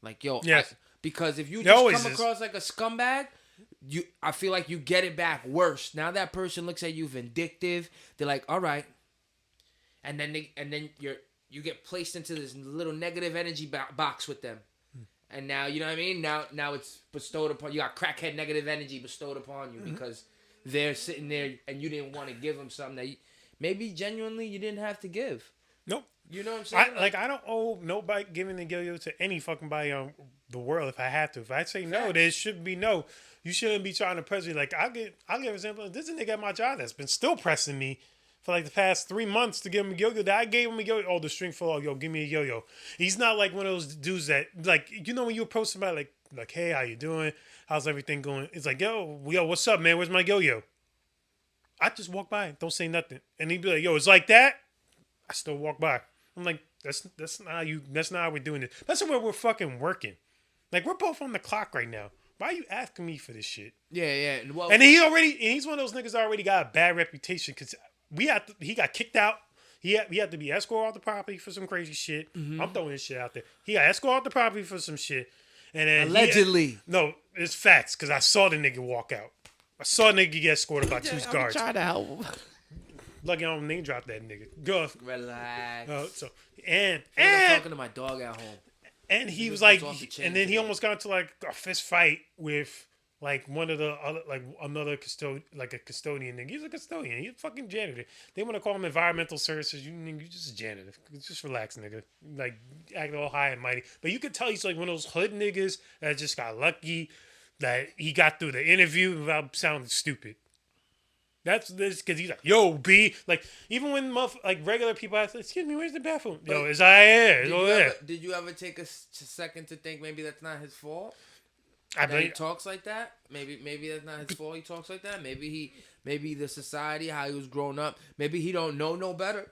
B: Like, yo...
A: Yes.
B: Because if you just come across like a scumbag... I feel like you get it back worse. Now that person looks at you vindictive. They're like, "All right," and then you get placed into this little negative energy box with them, and now you know what I mean. Now it's bestowed upon you. Got crackhead negative energy bestowed upon you because they're sitting there and you didn't want to give them something that maybe genuinely you didn't have to give.
A: Nope.
B: You know what I'm saying?
A: I don't owe nobody giving the yo-yo to any fucking body on the world if I have to. If I say no, there should be no. You shouldn't be trying to press me. Like, I'll give an example. This is a nigga at my job that's been still pressing me for like the past 3 months to give him a yo-yo. That I gave him a yo-yo. Oh, the string fell off. Yo, give me a yo-yo. He's not like one of those dudes that, like, you know when you approach somebody like, "Hey, how you doing? How's everything going?" It's like, yo, what's up, man? Where's my yo-yo? I just walk by. Don't say nothing. And he'd be like, "Yo, it's like that?" I still walk by. I'm like, that's not how we're doing it. That's where we're fucking working. Like, we're both on the clock right now. Why are you asking me for this shit?
B: Yeah. Well,
A: and he's one of those niggas that already got a bad reputation because he got kicked out. He had to be escorted off the property for some crazy shit. Mm-hmm. I'm throwing this shit out there. He got escorted off the property for some shit. And then
B: allegedly.
A: No, it's facts because I saw the nigga walk out. I saw the nigga get escorted by 2 guards.
B: I'm trying to help him.
A: Lucky I don't name drop that nigga. Go.
B: Relax.
A: And
B: I'm talking to my dog at home.
A: And he was like, and then he almost got into like a fist fight with like one of the other, like another custodian, like a custodian nigga. He's a custodian. He's a fucking janitor. They want to call him environmental services. You just a janitor. Just relax, nigga. Like act all high and mighty. But you could tell he's like one of those hood niggas that just got lucky that he got through the interview without sounding stupid. That's this because he's like, "Yo, B." Like even when like regular people ask, "Excuse me, where's the bathroom?" Yo, it's here.
B: Did you ever take a second to think maybe that's not his fault? He talks like that. Maybe that's not his fault. He talks like that. Maybe the society, how he was grown up. Maybe he don't know no better.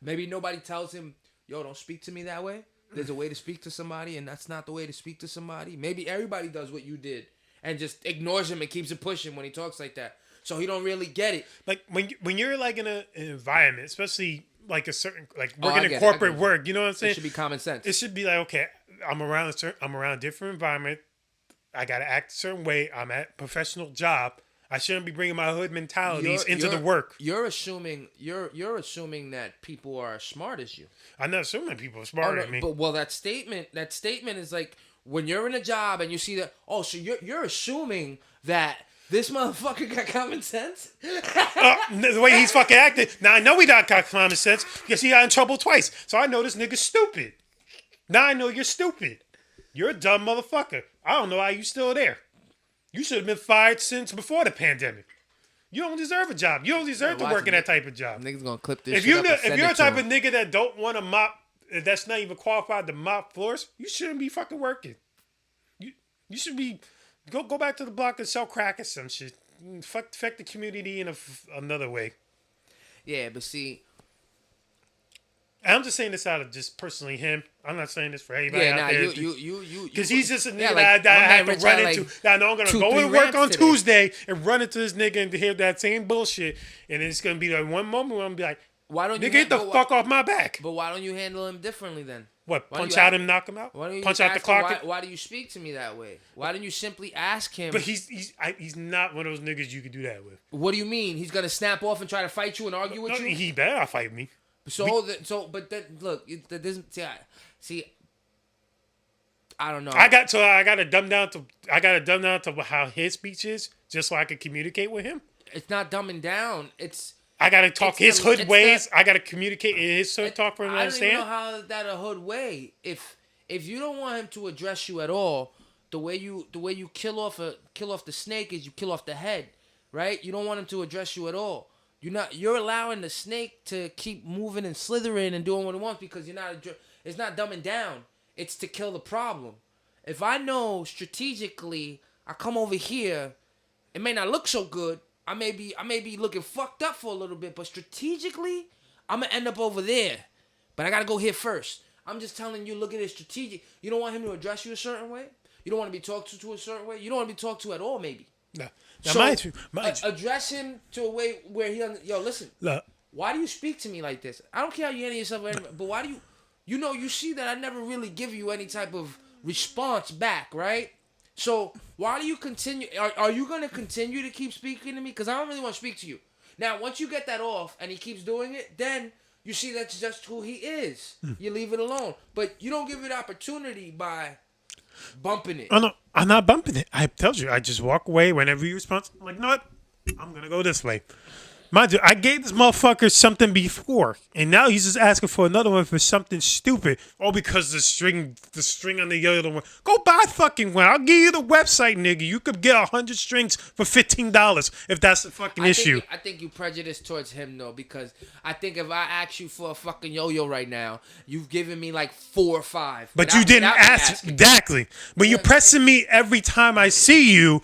B: Maybe nobody tells him, "Yo, don't speak to me that way." There's a way to speak to somebody, and that's not the way to speak to somebody. Maybe everybody does what you did and just ignores him and keeps it pushing when he talks like that. So he don't really get it.
A: Like when you're like in an environment, especially like a certain like working in corporate work, you know what I'm saying?
B: It should be common sense.
A: It should be like, okay, I'm around a different environment. I gotta act a certain way. I'm at a professional job. I shouldn't be bringing my hood mentalities into the work.
B: You're assuming that people are as smart as you.
A: I'm not assuming people are smarter than me.
B: But that statement is like when you're in a job and you see that. Oh, so you're assuming that This motherfucker got common sense.
A: The way he's fucking acting. Now I know he not got common sense because he got in trouble twice. So I know this nigga's stupid. Now I know you're stupid. You're a dumb motherfucker. I don't know why you still there. You should have been fired since before the pandemic. You don't deserve a job. You don't deserve to work in that type of job.
B: Niggas gonna clip this.
A: If you're a type of nigga that don't want to mop, that's not even qualified to mop floors, you shouldn't be fucking working. You should be go back to the block and sell crack or some shit. Fuck the community in another way.
B: Yeah, but see,
A: I'm just saying this out of just personally him. I'm not saying this for anybody out there. Because he's just a nigga that I have to run into. That I know I'm going to go to work on Tuesday and run into this nigga and hear that same bullshit. And it's going to be like one moment where I'm going to be like,
B: why don't you
A: nigga, get the fuck off my back.
B: But why don't you handle him differently then?
A: What, punch out him, knock him out? Punch out the clock?
B: Why do you speak to me that way? Why don't you simply ask him?
A: But he's not one of those niggas you could do that with.
B: What do you mean? He's going to snap off and try to fight you and argue with you?
A: He better not fight me.
B: But look, that doesn't see. I don't know.
A: I got to dumb down to how his speech is, just so I could communicate with him.
B: It's not dumbing down.
A: I got to talk his hood ways. I got to communicate in his hood talk for him to understand.
B: I don't even know how that a hood way. If you don't want him to address you at all, the way you kill off the snake is you kill off the head, right? You don't want him to address you at all. You're allowing the snake to keep moving and slithering and doing what it wants because it's not dumbing down. It's to kill the problem. If I know strategically I come over here, it may not look so good. I may be looking fucked up for a little bit, but strategically, I'm gonna end up over there. But I gotta go here first. I'm just telling you, look at it strategic. You don't want him to address you a certain way. You don't want to be talked to a certain way. You don't want to be talked to at all, maybe.
A: No.
B: So, address him to a way where listen. Look. Why do you speak to me like this? I don't care how you handle yourself, but why do you see that I never really give you any type of response back, right? So why do you continue? Are you going to continue to keep speaking to me? Because I don't really want to speak to you. Now, once you get that off and he keeps doing it, then you see that's just who he is. You leave it alone. But you don't give it opportunity by bumping it.
A: Oh, no, I'm not bumping it. I told you. I just walk away whenever you respond. I'm like, you know what? I'm going to go this way. Mind you, I gave this motherfucker something before, and now he's just asking for another one for something stupid. Oh, because the string on the other one. Go buy fucking one. I'll give you the website, nigga. You could get 100 strings for $15 if that's the fucking issue.
B: I think you prejudiced towards him, though, because I think if I ask you for a fucking yo-yo right now, you've given me like 4 or 5.
A: But you didn't ask. Exactly. When you're pressing me every time I see you,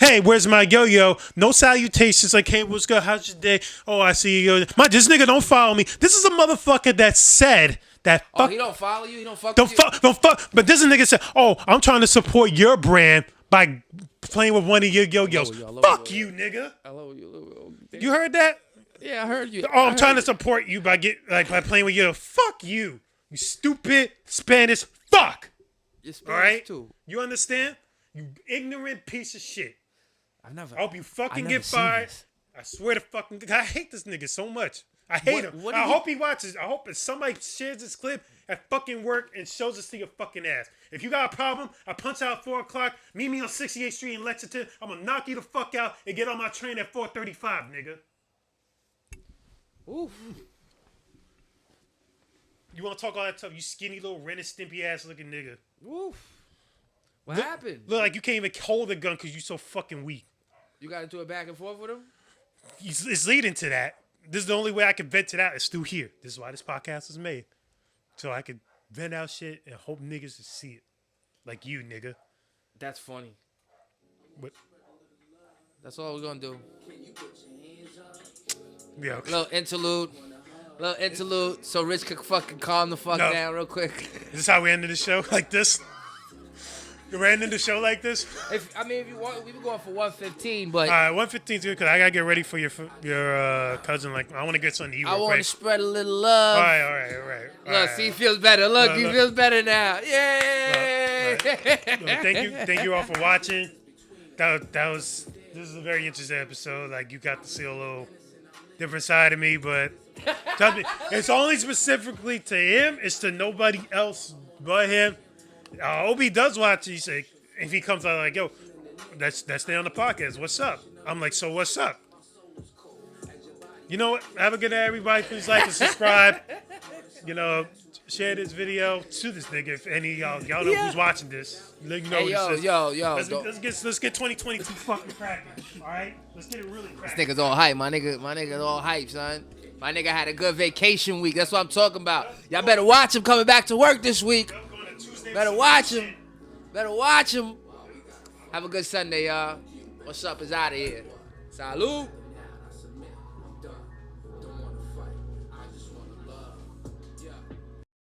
A: hey, where's my yo-yo? No salutations. Like, hey, what's good? How's your day? Oh, I see you. This nigga don't follow me. This is a motherfucker that said that.
B: Oh, he don't follow you? He don't fuck with you?
A: Don't fuck. But this nigga said, oh, I'm trying to support your brand by playing with one of your yo-yos. Fuck you, nigga. You heard that?
B: Yeah, I heard you.
A: Oh, I'm trying to support you by playing with your. Fuck you. You stupid Spanish fuck.
B: You're Spanish
A: all right?
B: Too.
A: You understand? You ignorant piece of shit. I hope you fucking
B: I've
A: get fired. I swear to fucking God, I hate this nigga so much. I hate him. I hope he watches. I hope if somebody shares this clip at fucking work and shows this to your fucking ass. If you got a problem, I punch out 4 o'clock. Meet me on 68th Street in Lexington. I'm gonna knock you the fuck out and get on my train at 4:35, nigga.
B: Oof.
A: You wanna talk all that stuff? You skinny little Ren and Stimpy ass looking nigga.
B: Oof. What happened?
A: Look like you can't even hold a gun because you so fucking weak.
B: You got into a back and forth with him?
A: It's leading to that. This is the only way I can vent it out. It's through here. This is why this podcast was made. So I could vent out shit and hope niggas to see it. Like you, nigga.
B: That's funny.
A: What?
B: That's all we're going to do.
A: Yeah. Okay.
B: Little interlude so Rich could fucking calm the fuck down real quick.
A: Is this how we ended the show? Like this? You ran into the show like this?
B: If you want, we were going for 115, but...
A: All right, 115 is good because I got to get ready for your cousin. Like, I want to get something to you real quick.
B: I want to spread a little love.
A: All right.
B: Look, see, he feels better. Look, he feels better now. Yay!
A: Thank you all for watching. This is a very interesting episode. Like, you got to see a little different side of me, but trust me, it's only specifically to him. It's to nobody else but him. Obi does watch. He say if he comes out like, yo, That's day on the podcast. What's up? I'm like, so what's up? You know what? Have a good day, everybody. Please like and subscribe. You know, share this video to this nigga if any of y'all know who's watching this. Let you know
B: Hey,
A: what this is.
B: yo.
A: Let's get 2022 fucking cracking. All right, let's get it really cracking.
B: This nigga's all hype. My nigga's all hype, son. My nigga had a good vacation week. That's what I'm talking about. Y'all better watch him coming back to work this week. Better watch him. Better watch him. Have a good Sunday, y'all. What's up is out of here. Salud.